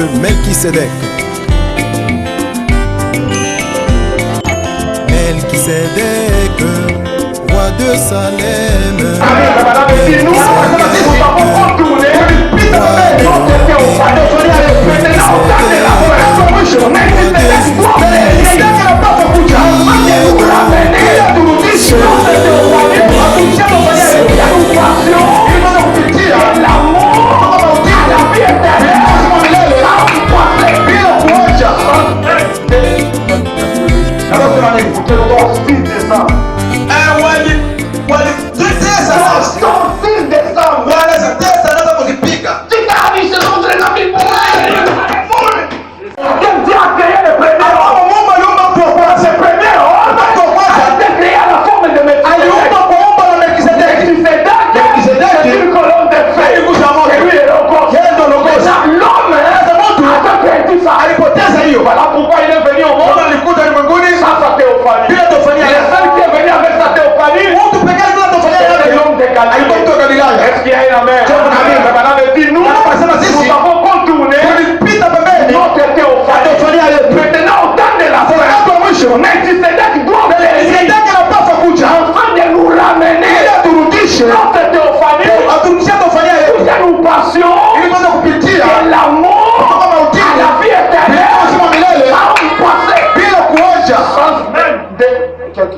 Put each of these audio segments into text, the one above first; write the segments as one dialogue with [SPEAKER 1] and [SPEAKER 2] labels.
[SPEAKER 1] ce Melchisédek. Melchisédek, roi de Salem.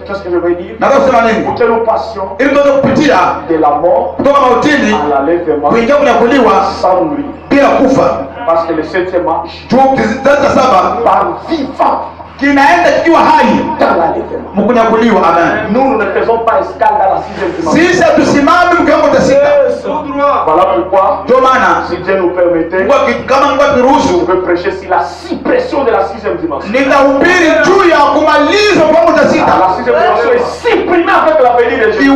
[SPEAKER 2] Qu'est-ce que je veux dire?
[SPEAKER 3] Pour que nous passions
[SPEAKER 2] de la mort à l'enlèvement sans mourir. Parce que le 7e marche par vivant dans l'enlèvement. Nous ne faisons pas escale dans la 6e dimension. Voilà pourquoi, si Dieu nous permettait, je veux prêcher sur la suppression de la 6e dimension. La 6e dimension est supprimée avec la venue de Jésus.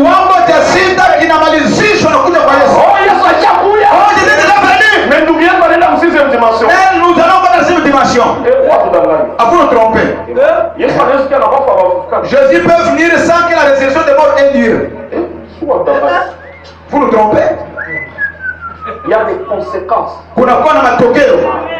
[SPEAKER 2] Mais nous viens pas dans la 6e dimension.
[SPEAKER 3] Nous allons pas dans la 6e dimension. À vous de tromper. Jésus peut venir sans que la résurrection des morts ait lieu. Vous nous trompez.
[SPEAKER 2] Il y a des conséquences.
[SPEAKER 3] Kuna kuwa na matokeo.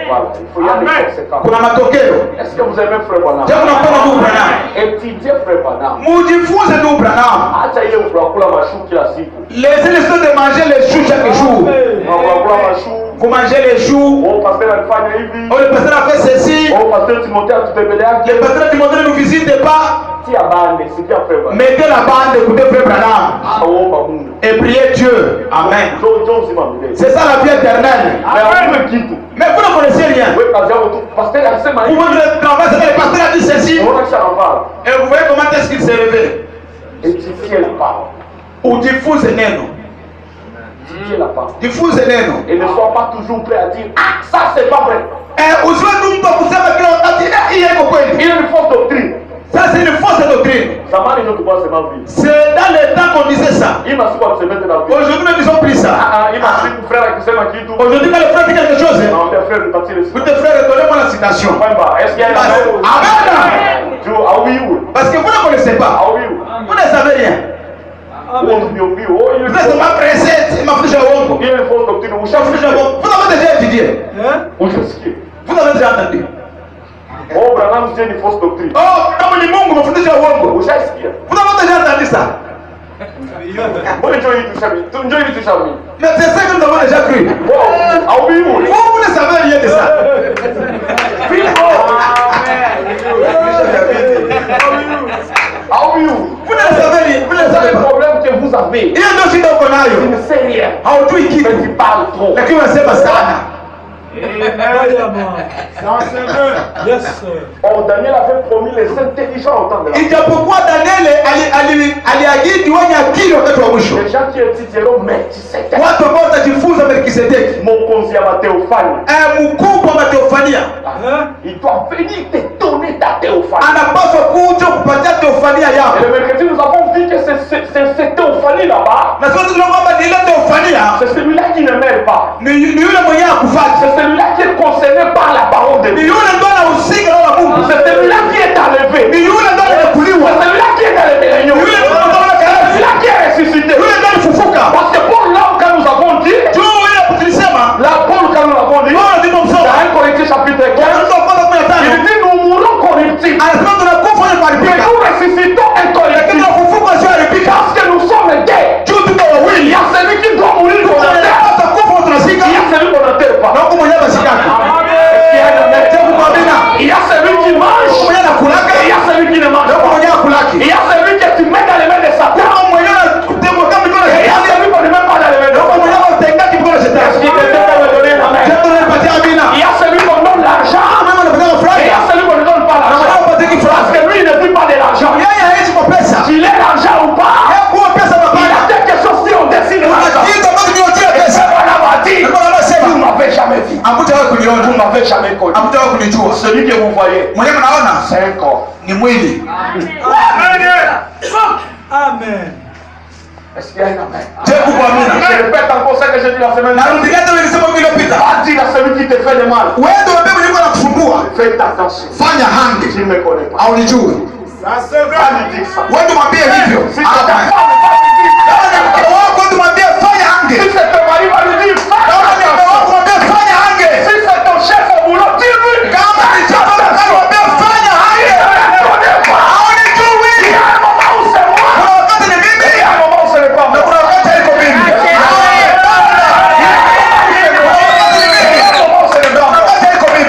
[SPEAKER 2] Voilà, il y a des conséquences.
[SPEAKER 3] Kuna matokeo.
[SPEAKER 2] Est-ce que vous aimez Frère Branham?
[SPEAKER 3] Jambo napenda ndugu Branham.
[SPEAKER 2] Étudiez Frère Branham.
[SPEAKER 3] Mujifunze ndugu Branham.
[SPEAKER 2] Acha hiyo kula mashu kila siku.
[SPEAKER 3] Laissez les gens de manger les choux chaque jour.
[SPEAKER 2] Kula mashu.
[SPEAKER 3] Vous mangez les choux.
[SPEAKER 2] Oh pasteur alifanya hivi.
[SPEAKER 3] Oh le pasteur a fait ceci.
[SPEAKER 2] Oh pasteur Timothée atutembelea.
[SPEAKER 3] Le pasteur Timothée ne nous visite pas.
[SPEAKER 2] Tia bande, c'est bien Frère Branham.
[SPEAKER 3] Mettez la bande, écoutez Frère Branham. Et priez Dieu. Amen. C'est ça la vie éternelle. Mais vous ne connaissez rien. Vous le pasteur a dit ceci. Et vous voyez comment est-ce qu'il s'est révélé. Ou diffuse neno. Diffuse neno.
[SPEAKER 2] Et ne sois pas toujours prêt à dire ah ça c'est pas vrai. Il y a une fausse doctrine.
[SPEAKER 3] Ça c'est une fausse doctrine. C'est dans les temps qu'on disait ça. Aujourd'hui nous disons plus ça. Aujourd'hui quand le frère dit quelque chose, vous tes frères donnez-moi la citation. Amen. Parce que vous ne connaissez pas. Vous ne savez rien. Vous n'êtes pas pressé. Vous avez déjà étudié. Vous avez déjà entendu.
[SPEAKER 2] Oh, Branham dit une fausse doctrine.
[SPEAKER 3] Oh, comme les mongols me font déjà wongo. Vous avez déjà entendu ça? Mais c'est ça que nous avons déjà cru. Vous ne savez rien de ça. Vous ne savez rien. Vous ne savez pas.
[SPEAKER 2] Le problème que vous avez.
[SPEAKER 3] Il y a aussi dans Konayo.
[SPEAKER 2] Tu ne sais rien.
[SPEAKER 3] Mais
[SPEAKER 2] tu parles trop.
[SPEAKER 3] Lakini unasema sana.
[SPEAKER 2] Oh, Daniel avait promis les intelligents au temps de la
[SPEAKER 3] ijapokuwa Daniel aliahidi wenye akili wakati wa mwisho.
[SPEAKER 2] Les gens qui étudieront Melchisedek.
[SPEAKER 3] Watu ambao watajifunza Melchisedek.
[SPEAKER 2] Mokonzi ya Mateofania.
[SPEAKER 3] Mkubwa wa Mateofania.
[SPEAKER 2] Il doit venir te donner ta théophanie.
[SPEAKER 3] Anapaswa kuja kupatia teofania yako.
[SPEAKER 2] Et le mercredi nous avons vu que c'est théophanie là-bas.
[SPEAKER 3] Na sasa tunaona kwamba ni ile teofania.
[SPEAKER 2] C'est celui-là qui ne meurt pas.
[SPEAKER 3] Ni yule mwenye akufuata.
[SPEAKER 2] C'est celui-là qui est concerné par la parole de Dieu.
[SPEAKER 3] Ni yule ndo anahusika na Mungu.
[SPEAKER 2] C'est celui-là qui est enlevé.
[SPEAKER 3] Ni yule ndo anakuliwa.
[SPEAKER 2] C'est celui-là qui est dans les réunions.
[SPEAKER 3] Ni yule ndo
[SPEAKER 2] celui-là qui est ressuscité.
[SPEAKER 3] Yule ndo alifufuka.
[SPEAKER 2] Parce que pour l'homme quand nous avons dit,
[SPEAKER 3] tu ile kutulisema
[SPEAKER 2] la Paul quand nous l'avons dit, dans 1 Corinthiens
[SPEAKER 3] connu.
[SPEAKER 2] Hamtaka kunijua.
[SPEAKER 3] Celui que vous voyez,
[SPEAKER 2] Mwenyewe mnaona
[SPEAKER 3] c'est un corps.
[SPEAKER 2] ni mwili.
[SPEAKER 4] Amen.
[SPEAKER 3] Est-ce qu'il y a un amen?
[SPEAKER 2] Je kuamini.
[SPEAKER 3] Je répète encore ça que j'ai dit la semaine dernière.
[SPEAKER 2] Narudia tena nilisema vile pita.
[SPEAKER 3] Va dire à celui qui te fait du mal.
[SPEAKER 2] Wewe ndio wewe mwenyewe unakusumbua.
[SPEAKER 3] Faites attention.
[SPEAKER 2] Fanya hange.
[SPEAKER 3] Tu ne me connais pas.
[SPEAKER 2] Au nijue.
[SPEAKER 3] Va lui dire ça.
[SPEAKER 2] Wewe mwambie hivyo.
[SPEAKER 3] Si c'est ta femme, va lui dire ça.
[SPEAKER 2] Kama ni mke wako mwambie fanya hange.
[SPEAKER 3] Si c'est ton mari, va lui dire ça.
[SPEAKER 2] Kama ni mke wako mwambie fanya hange.
[SPEAKER 3] Si c'est ton chef au boulot, dis-lui.
[SPEAKER 2] Kama ni chapa mwambie fanya hange. Au nijue.
[SPEAKER 3] Il y a un moment où c'est moi.
[SPEAKER 2] Kuna wakati ni mimi.
[SPEAKER 3] Il y a un moment où ce n'est pas
[SPEAKER 2] Na
[SPEAKER 3] moi.
[SPEAKER 2] kuna wakati iko mimi.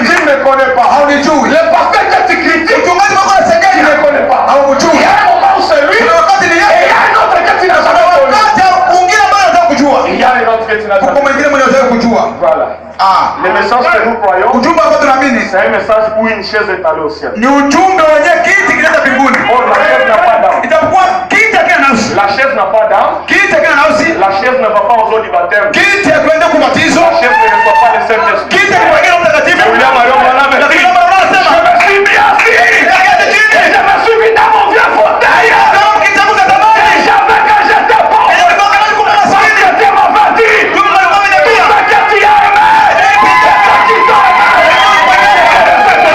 [SPEAKER 3] Tu ne me connais pas.
[SPEAKER 2] Haunijui.
[SPEAKER 3] Le pasteur que tu critiques,
[SPEAKER 2] Mchungaji wako anasengenya.
[SPEAKER 3] tu ne me connais pas.
[SPEAKER 2] Haumjui.
[SPEAKER 3] Il y a un moment où c'est lui.
[SPEAKER 2] Kuna wakati ni
[SPEAKER 3] Et il y
[SPEAKER 2] yeye.
[SPEAKER 3] a un autre que tu n'as jamais connu.
[SPEAKER 2] Wakati mwingine ambaye unataka kujua.
[SPEAKER 3] Il y a un autre que tu n'as
[SPEAKER 2] Kuko
[SPEAKER 3] jamais connu.
[SPEAKER 2] mwingine mwenye unataka kujua.
[SPEAKER 3] Voilà.
[SPEAKER 2] Ah.
[SPEAKER 3] Le message que nous croyons,
[SPEAKER 2] Ujumbe ambao tunaamini
[SPEAKER 3] c'est un message où une chaise est allée au ciel.
[SPEAKER 2] ni ujumbe wenye kiti kinaenda mbinguni.
[SPEAKER 3] Or, la chaise n'a pas d'âme.
[SPEAKER 2] Itakuwa kiti hakina nafsi.
[SPEAKER 3] La chaise n'a pas d'âme.
[SPEAKER 2] Kiti hakina nafsi.
[SPEAKER 3] La chaise ne va pas aux eaux du baptême.
[SPEAKER 2] Kiti hakwenda kubatizo.
[SPEAKER 3] La chaise ne reçoit pas le Saint-Esprit.
[SPEAKER 2] Kiti hakwenda mtakatifu.
[SPEAKER 3] William Marion Branham me
[SPEAKER 2] Lakini
[SPEAKER 3] dit,
[SPEAKER 2] kama unasema
[SPEAKER 3] je me suis mis assis. Et je me suis mis dans mon vieux fauteuil.
[SPEAKER 2] kama kitabu cha
[SPEAKER 3] Et
[SPEAKER 2] zamani.
[SPEAKER 3] j'avais quand j'étais pauvre.
[SPEAKER 2] Ile kama kama kuna
[SPEAKER 3] Parce
[SPEAKER 2] maskini.
[SPEAKER 3] que Dieu m'avait dit,
[SPEAKER 2] Mungu alikuwa ameniambia.
[SPEAKER 3] ce que tu as aimé, ce qui t'a aimé.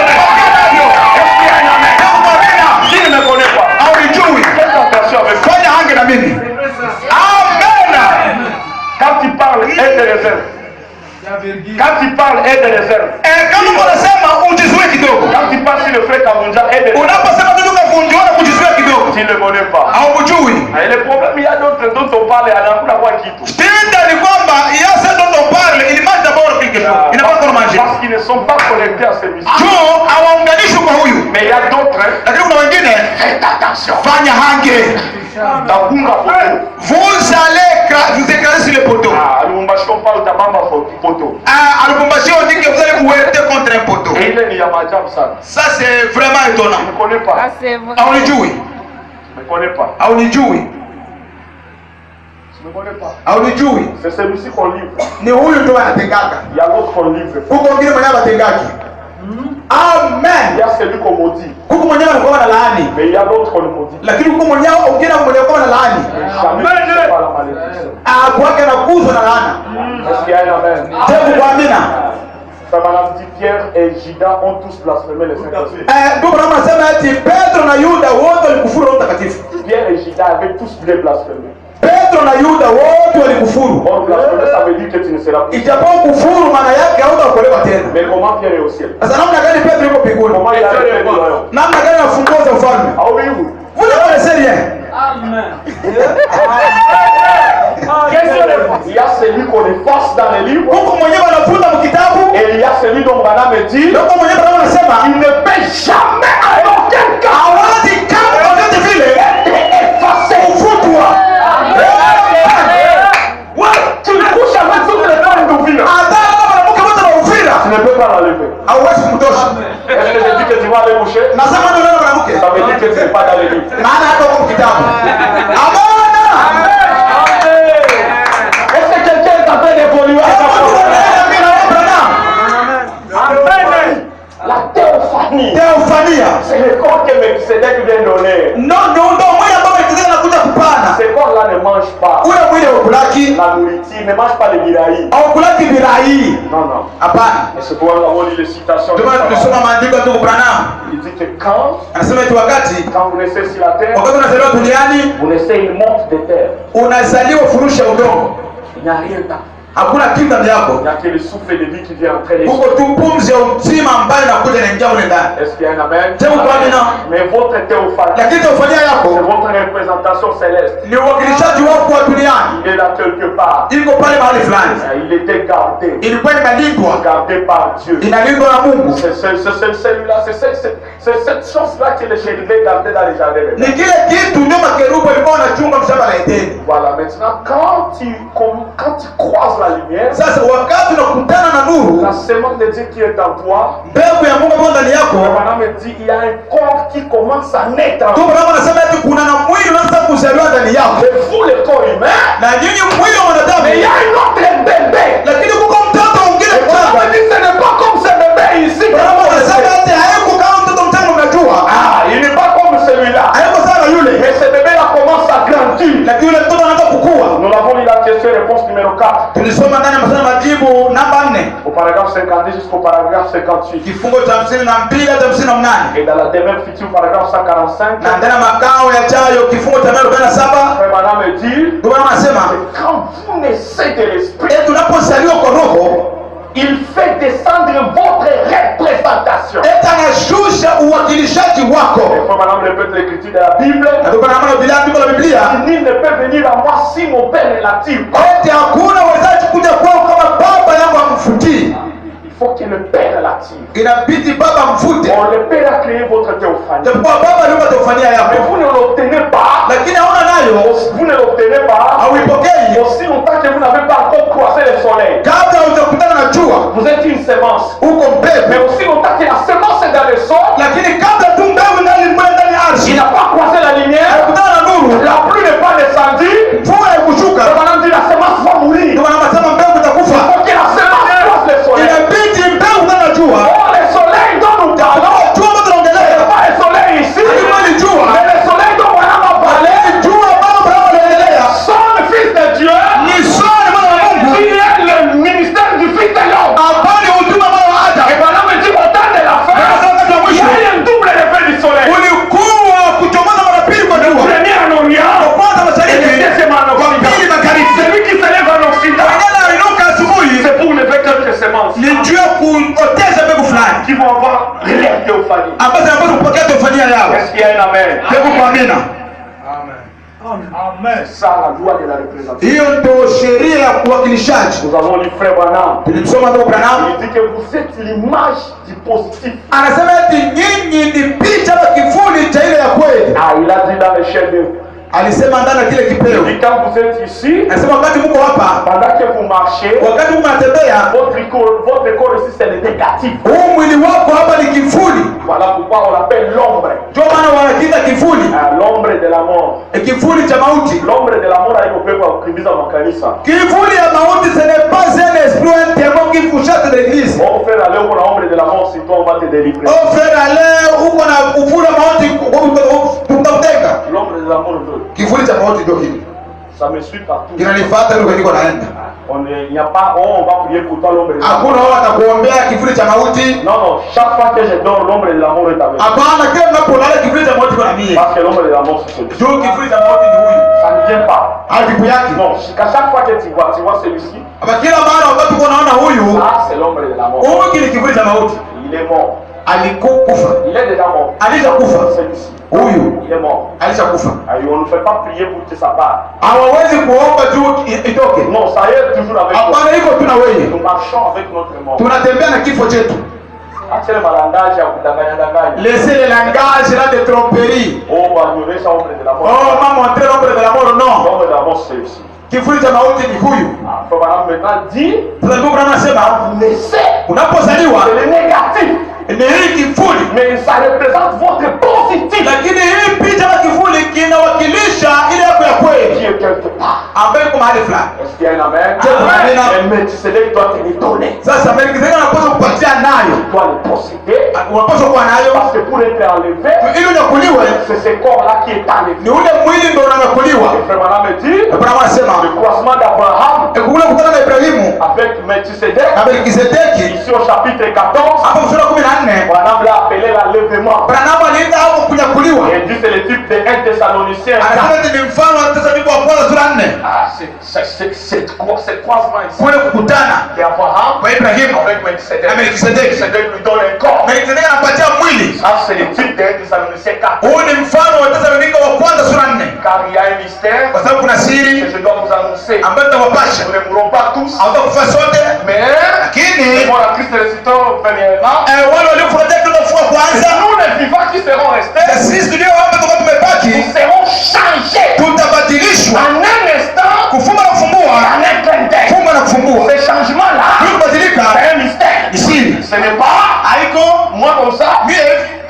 [SPEAKER 3] Est-ce qu'il y a un amen? Qui ne me connaît pas?
[SPEAKER 2] Haunijui.
[SPEAKER 3] Faites attention avec ça.
[SPEAKER 2] Fanya hange na mimi. Amen.
[SPEAKER 3] Quand tu parles, aie des réserves. Quand tu parles, aie des réserves.
[SPEAKER 2] Kama unasema ujizuie kidogo.
[SPEAKER 3] Quand tu parles sur le frère Kavunja, aie des réserves.
[SPEAKER 2] Unaposema kitu kavunjwa na kujizuia kidogo.
[SPEAKER 3] Tu ne le connais pas.
[SPEAKER 2] Haumjui.
[SPEAKER 3] Et le problème, il y a d'autres dont on parle, il y a beaucoup d'avoir qui tout.
[SPEAKER 2] Shida ni kwamba yasa ndo parle il mange d'abord quelque chose. Inafaa kwa maji.
[SPEAKER 3] Parce qu'ils ne sont pas connectés à celui-ci.
[SPEAKER 2] Juu hawaunganishwi kwa huyu.
[SPEAKER 3] Mais il y a d'autres,
[SPEAKER 2] Lakini kuna wengine
[SPEAKER 3] faites attention.
[SPEAKER 2] fanya hange.
[SPEAKER 3] Tabunga poto.
[SPEAKER 2] Vous allez vous écraser sur le poteau.
[SPEAKER 3] Ah, Lumumbashi on parle tabamba poto.
[SPEAKER 2] À Lubumbashi on dit que vous allez vous heurter contre un poteau.
[SPEAKER 3] Et il est Niyamajab ça.
[SPEAKER 2] Ça c'est vraiment
[SPEAKER 3] Je
[SPEAKER 2] étonnant.
[SPEAKER 3] ne connais pas.
[SPEAKER 5] C'est vrai.
[SPEAKER 2] Haunijui.
[SPEAKER 3] Je ne connais pas.
[SPEAKER 2] Haunijui.
[SPEAKER 3] Je ne connais pas.
[SPEAKER 2] Haunijui.
[SPEAKER 3] C'est celui-ci qu'on livre.
[SPEAKER 2] Ni huyu ndo anatengaka.
[SPEAKER 3] Il y a l'autre qu'on livre.
[SPEAKER 2] Huko wengine mwenyewe anatengaki.
[SPEAKER 3] Il
[SPEAKER 2] Amen.
[SPEAKER 3] y a celui qu'on maudit.
[SPEAKER 2] Huko mwenyewe anakuwa na laani.
[SPEAKER 3] Mais il y a l'autre qu'on maudit.
[SPEAKER 2] Lakini huko mwenyewe wengine mwenyewe na laani.
[SPEAKER 3] Jamais tu ne sais pas la malédiction.
[SPEAKER 2] Kwake anakuzwa na laana.
[SPEAKER 3] Est-ce qu'il y a un amen?
[SPEAKER 2] Je kuamina.
[SPEAKER 3] Ça madame dit Pierre et Judas ont tous blasphémé le Saint-Esprit.
[SPEAKER 2] Ndugu naomba nasema eti Petro na Yuda wote walikufuru Roho Mtakatifu.
[SPEAKER 3] Pierre et Judas avaient tous bien blasphémé.
[SPEAKER 2] Petro na Yuda wote walikufuru.
[SPEAKER 3] Or blasphémer, ça veut dire que tu ne seras plus.
[SPEAKER 2] Ijapo kufuru maana yake hautaokolewa tena.
[SPEAKER 3] Mais comment Pierre est au ciel?
[SPEAKER 2] Sasa namna gani Petro yuko mbinguni?
[SPEAKER 3] Comment il a été au royaume?
[SPEAKER 2] Namna gani afunguza ufalme?
[SPEAKER 3] Ah oui, oui.
[SPEAKER 2] Vous ne connaissez rien.
[SPEAKER 3] Il y a celui qu'on efface dans les livres
[SPEAKER 2] Huko mwenyewe anafuta mkitabu.
[SPEAKER 3] et il y a celui dont Branham me dit
[SPEAKER 2] Huko mwenyewe anasema
[SPEAKER 3] il ne peut jamais à aucun cas
[SPEAKER 2] hawezi kama vyote vile
[SPEAKER 3] effacer.
[SPEAKER 2] kufutwa.
[SPEAKER 3] Tu couches avec toutes les femmes d'Ouvira.
[SPEAKER 2] Hata kama mwanamke wote wa Uvira
[SPEAKER 3] Tu ne peux pas l'enlever.
[SPEAKER 2] hauwezi kumtosha.
[SPEAKER 3] Est-ce que je dis que tu vas aller coucher?
[SPEAKER 2] Nasema ndio leo mwanamke.
[SPEAKER 3] Ça veut dire que tu n'es pas dans les livres.
[SPEAKER 2] Maana hata huko kitabu. Amana.
[SPEAKER 3] Est-ce que quelqu'un est en train d'évoluer à sa façon? La théophanie,
[SPEAKER 2] Teofania.
[SPEAKER 3] c'est le corps que Melchisedec vient donner.
[SPEAKER 2] Ndo mwili ambao Melkizedeki anakuja kupana.
[SPEAKER 3] Ce corps-là ne mange pas
[SPEAKER 2] Ule mwili haukulaki,
[SPEAKER 3] la nourriture, ne mange pas les birahi.
[SPEAKER 2] haukulaki birai.
[SPEAKER 3] Non, non.
[SPEAKER 2] Hapana.
[SPEAKER 3] Et c'est pour avoir lu les citations.
[SPEAKER 2] Ndio maana tulisoma maandiko ya Ndugu Branham.
[SPEAKER 3] Il dit que quand
[SPEAKER 2] Anasema eti wakati
[SPEAKER 3] vous naissez sur la terre,
[SPEAKER 2] wakati unazaliwa duniani
[SPEAKER 3] vous naissez une monte de terre.
[SPEAKER 2] unazaliwa furushi ya udongo.
[SPEAKER 3] Il n'y a rien là.
[SPEAKER 2] Hakuna kitu ndani
[SPEAKER 3] Il
[SPEAKER 2] yako.
[SPEAKER 3] n'y a que le souffle de vie qui vient entrer les
[SPEAKER 2] Huko tu pumzi ya uzima ambayo inakuja inaingia ule ndani.
[SPEAKER 3] Est-ce qu'il y a un amen?
[SPEAKER 2] Je vous crois maintenant.
[SPEAKER 3] Mais votre théophanie,
[SPEAKER 2] Lakini teofania
[SPEAKER 3] c'est
[SPEAKER 2] yako
[SPEAKER 3] votre représentation céleste.
[SPEAKER 2] ni uwakilishaji wako wa duniani.
[SPEAKER 3] Il est là quelque part.
[SPEAKER 2] Iko pale mahali fulani.
[SPEAKER 3] Il était gardé.
[SPEAKER 2] Ilikuwa imelindwa,
[SPEAKER 3] Gardé par Dieu.
[SPEAKER 2] inalindwa na Mungu.
[SPEAKER 3] C'est celui-là, c'est cette chose-là que les chérubins gardaient dans les jardins.
[SPEAKER 2] Ni kile kitu ndio makerubi walikuwa wanachunga mshamba la Edeni.
[SPEAKER 3] Voilà, maintenant, quand tu croises la lumière,
[SPEAKER 2] Sasa wakati unakutana na nuru,
[SPEAKER 3] la semence de Dieu qui est en toi,
[SPEAKER 2] mbegu ya Mungu ambayo ndani yako,
[SPEAKER 3] Branham me dit il y a un corps qui commence à naître.
[SPEAKER 2] Ndugu Branham anasema eti kuna na mwili unaanza kuzaliwa ndani yako.
[SPEAKER 3] C'est vous le corps humain,
[SPEAKER 2] Na nyinyi mwili wa wanadamu,
[SPEAKER 3] mais il y a un autre bébé.
[SPEAKER 2] lakini kuko mtoto mwingine
[SPEAKER 3] Et Branham me
[SPEAKER 2] mchanga.
[SPEAKER 3] dit ce n'est pas comme ce bébé ici paragraphe 52 jusqu'au paragraphe 58.
[SPEAKER 2] kifungo cha 52 hadi 58.
[SPEAKER 3] Et dans la demeure future, paragraphe 145.
[SPEAKER 2] Na ndani makao yajayo kifungo cha 47.
[SPEAKER 3] Frère Branham me dit,
[SPEAKER 2] Bwana anasema
[SPEAKER 3] quand vous naissez de l'esprit,
[SPEAKER 2] tunapozaliwa kwa roho,
[SPEAKER 3] il fait descendre votre représentation.
[SPEAKER 2] anashusha uwakilishaji wako.
[SPEAKER 3] Frère Branham répète l'écriture de la Bible.
[SPEAKER 2] Na ndio maana Biblia Biblia,
[SPEAKER 3] Nul ne peut venir à moi si mon Père ne l'attire pas.
[SPEAKER 2] hakuna wezaji kuja kwao kama baba yangu amfutii.
[SPEAKER 3] Il faut que le Père l'attire.
[SPEAKER 2] Inabidi baba mvute.
[SPEAKER 3] Bon, le Père a créé votre théophanie.
[SPEAKER 2] Japokuwa baba aliumba teofania
[SPEAKER 3] Mais
[SPEAKER 2] yako,
[SPEAKER 3] vous ne l'obtenez pas.
[SPEAKER 2] lakini hauna nayo,
[SPEAKER 3] Vous ne l'obtenez pas.
[SPEAKER 2] hauipokei
[SPEAKER 3] Aussi longtemps que vous n'avez pas encore croisé le soleil.
[SPEAKER 2] kabla hujakutana na jua.
[SPEAKER 3] Vous êtes une semence.
[SPEAKER 2] Uko
[SPEAKER 3] Mais
[SPEAKER 2] mbegu,
[SPEAKER 3] aussi longtemps que la semence est dans le sol,
[SPEAKER 2] lakini kabla tu mbegu ndani ya
[SPEAKER 3] il
[SPEAKER 2] ardhi
[SPEAKER 3] n'a pas croisé la lumière.
[SPEAKER 2] kutana na nuru,
[SPEAKER 3] La pluie n'est pas descendue.
[SPEAKER 2] mvua haikushuka.
[SPEAKER 3] Le madame dit la semence va mourir.
[SPEAKER 2] Ndio maana anasema mbegu
[SPEAKER 3] Il
[SPEAKER 2] itakufa.
[SPEAKER 3] faut que la semence croise le soleil.
[SPEAKER 2] Inabidi mbegu ndani ya jua.
[SPEAKER 3] Oh, le soleil dont nous parlons,
[SPEAKER 2] Jua ambalo
[SPEAKER 3] ce n'est
[SPEAKER 2] tunaongelea,
[SPEAKER 3] pas le soleil ici,
[SPEAKER 2] Alikuwa ni jua.
[SPEAKER 3] mais le soleil dont on a parlé,
[SPEAKER 2] jua ambalo tunaongelea
[SPEAKER 3] son le Fils de Dieu,
[SPEAKER 2] ni swali mwana wa Mungu,
[SPEAKER 3] qui est le ministère du Fils de l'homme.
[SPEAKER 2] ambao ni huduma mwana wa
[SPEAKER 3] Et
[SPEAKER 2] Adamu.
[SPEAKER 3] voilà, me dit au temps de la fin, il y a eu un double effet du soleil.
[SPEAKER 2] Ulikuwa kuchomoza mara pili kwa
[SPEAKER 3] Le
[SPEAKER 2] jua,
[SPEAKER 3] premier en Orient,
[SPEAKER 2] kwa kwanza
[SPEAKER 3] et le
[SPEAKER 2] mashariki,
[SPEAKER 3] deuxième en
[SPEAKER 2] kwa pili
[SPEAKER 3] Occident.
[SPEAKER 2] magharibi.
[SPEAKER 3] Celui qui se lève en Occident,
[SPEAKER 2] Wengine wainuka asubuhi,
[SPEAKER 3] c'est pour lever quelques semences
[SPEAKER 2] ni juu ya kuotesha mbegu fulani
[SPEAKER 3] qui vont avoir réel théophanie.
[SPEAKER 2] ambazo kupokea teofania yao.
[SPEAKER 3] Est-ce qu'il y a un amen?
[SPEAKER 2] Hebu kuamina,
[SPEAKER 3] Amen. Ça, la loi de la représentation.
[SPEAKER 2] hiyo ndio sheria ya uwakilishaji.
[SPEAKER 3] Nous avons lu Frère Branham.
[SPEAKER 2] Tulimsoma ndugu Branham,
[SPEAKER 3] Il dit que vous êtes l'image du positif.
[SPEAKER 2] anasema eti nyinyi ni picha na kivuli cha ile ya kweli.
[SPEAKER 3] Ah, il a dit dans le chef d'œuvre.
[SPEAKER 2] Alisema ndani ya kile kipeo,
[SPEAKER 3] Il dit quand vous êtes ici,
[SPEAKER 2] anasema wakati mko hapa,
[SPEAKER 3] pendant que vous marchez,
[SPEAKER 2] wakati mko mnatembea,
[SPEAKER 3] votre corps ici c'est le négatif.
[SPEAKER 2] huu mwili wako hapa ni kivuli.
[SPEAKER 3] Voilà pourquoi on l'appelle l'ombre.
[SPEAKER 2] Ndio maana wanakiita kivuli,
[SPEAKER 3] L'ombre de la mort.
[SPEAKER 2] kivuli cha mauti.
[SPEAKER 3] L'ombre de la mort haikopekwa kukimbiza makanisa.
[SPEAKER 2] Kivuli ya mauti, ce n'est pas un esprit, un démon qui vous chasse de l'église.
[SPEAKER 3] Bon frère, allez où la ombre de la mort, si toi on va te délivrer.
[SPEAKER 2] Oh frère, leo uko na uvuli wa mauti, tutakuteka.
[SPEAKER 3] L'ombre de la mort veut.
[SPEAKER 2] Kivuli cha mauti ndio hili.
[SPEAKER 3] Ça me suit partout.
[SPEAKER 2] Kinanifuata leo niko naenda.
[SPEAKER 3] Il n'y a pas, oh, on va prier pour toi l'ombre de la mort.
[SPEAKER 2] Hakuna wao atakuombea kivuli cha mauti.
[SPEAKER 3] Non, non, chaque fois que je dors, l'ombre de la mort est avec moi.
[SPEAKER 2] Hapana, kila unapolala kivuli cha mauti kuna mie.
[SPEAKER 3] Parce que l'ombre de la mort, c'est celui-ci.
[SPEAKER 2] Ndio kivuli cha mauti ni huyu.
[SPEAKER 3] Ça ne vient pas.
[SPEAKER 2] Hadibu yake.
[SPEAKER 3] Non, qu'à chaque fois que tu vois celui-ci,
[SPEAKER 2] Hapa kila mara wakati unaona huyu,
[SPEAKER 3] ça c'est l'ombre de la mort.
[SPEAKER 2] huyu ni kivuli cha mauti.
[SPEAKER 3] Il est mort.
[SPEAKER 2] Alikufa.
[SPEAKER 3] Il est déjà mort.
[SPEAKER 2] Alishakufa.
[SPEAKER 3] Celui-ci.
[SPEAKER 2] Huyu
[SPEAKER 3] Il est mort.
[SPEAKER 2] alishakufa.
[SPEAKER 3] Aïe, on ne fait pas prier pour que ça parte.
[SPEAKER 2] Hawawezi kuomba juu itoke.
[SPEAKER 3] Non, ça y est toujours avec nous.
[SPEAKER 2] Hapana, iko tu na wewe.
[SPEAKER 3] Nous marchons avec notre mort.
[SPEAKER 2] Tunatembea na kifo chetu.
[SPEAKER 3] Achele malandaje ya kudanganya danganya.
[SPEAKER 2] Laissez le langage là de tromperie.
[SPEAKER 3] Oh, va ignorer ça ombre de la mort.
[SPEAKER 2] Oh, mama montrer l'ombre de la mort, non.
[SPEAKER 3] L'ombre de la mort, c'est ici.
[SPEAKER 2] Kivuli cha mauti ni huyu.
[SPEAKER 3] Frère Branham maintenant dit,
[SPEAKER 2] Sasa ndugu Branham anasema
[SPEAKER 3] laissez,
[SPEAKER 2] unapozaliwa
[SPEAKER 3] c'est le négatif.
[SPEAKER 2] ni hii kivuli,
[SPEAKER 3] Mais ça représente votre positif
[SPEAKER 2] lakini hii picha ya kivuli kinawakilisha ile yako ya kweli
[SPEAKER 3] qui est quelque part.
[SPEAKER 2] ambayo iko mahali fulani.
[SPEAKER 3] Est-ce qu'il y a un amen?
[SPEAKER 2] Amen.
[SPEAKER 3] Mais tu sais que toi tu les donner.
[SPEAKER 2] Sasa Melkizedeki anapaswa kupatia nayo,
[SPEAKER 3] Tu dois les posséder.
[SPEAKER 2] unapaswa kuwa nayo
[SPEAKER 3] Parce que pour être enlevé,
[SPEAKER 2] ili unyakuliwe.
[SPEAKER 3] c'est ce corps-là qui est enlevé.
[SPEAKER 2] Ni ule mwili ndio unanyakuliwa.
[SPEAKER 3] Et Frère Branham me dit,
[SPEAKER 2] Abrahamu anasema
[SPEAKER 3] le croisement d'Abraham
[SPEAKER 2] kule kukutana na Ibrahimu
[SPEAKER 3] avec Melchisedec,
[SPEAKER 2] na Melkizedeki,
[SPEAKER 3] ici au chapitre 14,
[SPEAKER 2] hapo mstari wa 14
[SPEAKER 3] Branham l'a appelé l'enlèvement.
[SPEAKER 2] Branham aliita hapo kunyakuliwa.
[SPEAKER 3] Et il dit c'est le type de 1 Thessaloniciens.
[SPEAKER 2] Anasema ni mfano wa Wathesalonike wa kwanza sura 4.
[SPEAKER 3] Ah, c'est croisement ici.
[SPEAKER 2] Kule kukutana
[SPEAKER 3] D'Abraham
[SPEAKER 2] kwa Ibrahimu
[SPEAKER 3] avec Melchisedec.
[SPEAKER 2] na Melkizedeki.
[SPEAKER 3] Melchisedec lui donne un corps.
[SPEAKER 2] Melkizedeki anapatia mwili.
[SPEAKER 3] Ça, c'est le type de 1 Thessaloniciens 4.
[SPEAKER 2] Huu ni mfano wa Wathesalonike wa kwanza sura 4.
[SPEAKER 3] Car il y a un mystère
[SPEAKER 2] Kwa sababu kuna
[SPEAKER 3] que
[SPEAKER 2] siri
[SPEAKER 3] je dois vous annoncer.
[SPEAKER 2] ambayo tutawapasha.
[SPEAKER 3] Nous ne mourrons pas tous,
[SPEAKER 2] Hawatakufa sote,
[SPEAKER 3] mais
[SPEAKER 2] lakini
[SPEAKER 3] nous avons la Christ ressuscitant premièrement.
[SPEAKER 2] wale waliofuatia kufufuka kwanza,
[SPEAKER 3] Et nous, les vivants qui seront restés,
[SPEAKER 2] na sisi tulio hapa tuko tumebaki,
[SPEAKER 3] nous serons changés
[SPEAKER 2] tutabadilishwa
[SPEAKER 3] en un instant,
[SPEAKER 2] kufumba na kufumbua,
[SPEAKER 3] en un clin d'œil.
[SPEAKER 2] kufumba na kufumbua.
[SPEAKER 3] Ce changement-là,
[SPEAKER 2] Hii kubadilika
[SPEAKER 3] c'est un mystère.
[SPEAKER 2] ni siri.
[SPEAKER 3] Ce n'est pas
[SPEAKER 2] Haiko
[SPEAKER 3] moi comme ça,
[SPEAKER 2] mie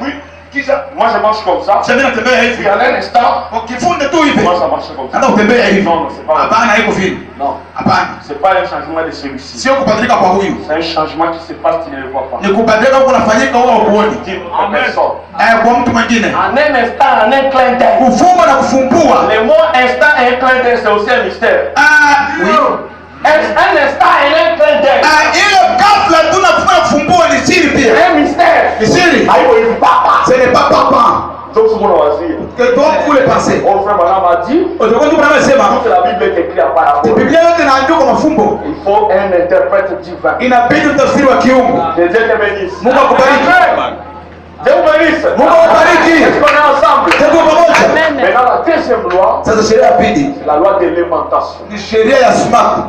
[SPEAKER 3] puis kisha, moi je marche comme ça,
[SPEAKER 2] sasa natembea
[SPEAKER 3] puis
[SPEAKER 2] hivi,
[SPEAKER 3] en un instant,
[SPEAKER 2] ukifunde tu hivi,
[SPEAKER 3] moi ça marche comme ça.
[SPEAKER 2] hata utembea hivi.
[SPEAKER 3] Non, non, c'est pas
[SPEAKER 2] Hapana, haiko vile.
[SPEAKER 3] Non,
[SPEAKER 2] Hapana,
[SPEAKER 3] c'est pas un changement de celui-ci.
[SPEAKER 2] sio kubadilika kwa huyu,
[SPEAKER 3] C'est un changement qui se passe, tu ne le vois pas.
[SPEAKER 2] ni kubadilika kunafanyika wewe huoni.
[SPEAKER 3] Dis à personne.
[SPEAKER 2] Kwa mtu mwingine,
[SPEAKER 3] En un instant, en un clin d'œil.
[SPEAKER 2] kufumba na kufumbua.
[SPEAKER 3] Le mot instant et un clin d'œil, c'est aussi un mystère.
[SPEAKER 2] Oui.
[SPEAKER 3] Un instant et un clin d'œil.
[SPEAKER 2] Ile ghafla tunafanya kufumbua ni siri pia.
[SPEAKER 3] Un mystère.
[SPEAKER 2] Ni siri.
[SPEAKER 3] Haiko hivi papa.
[SPEAKER 2] Ce n'est pas papa.
[SPEAKER 3] Donc tout le monde va dire.
[SPEAKER 2] Que donc vous le pensez.
[SPEAKER 3] Mon frère Branham a dit.
[SPEAKER 2] Aujourd'hui Branham sema.
[SPEAKER 3] Toute la Bible est écrite à parabole.
[SPEAKER 2] Biblia yote inaandikwa kwa mafumbo.
[SPEAKER 3] Il faut un interprète divin.
[SPEAKER 2] Inabidi utafsiri wa kiungu.
[SPEAKER 3] Que Dieu te bénisse.
[SPEAKER 2] Mungu akubariki.
[SPEAKER 3] Dieu vous bénisse.
[SPEAKER 2] Mungu akubariki.
[SPEAKER 3] Est-ce qu'on est ensemble?
[SPEAKER 2] Tuko pamoja.
[SPEAKER 3] Maintenant la deuxième loi.
[SPEAKER 2] Sasa sheria ya pili.
[SPEAKER 3] C'est la loi de l'aimantation.
[SPEAKER 2] Ni sheria ya sumaku.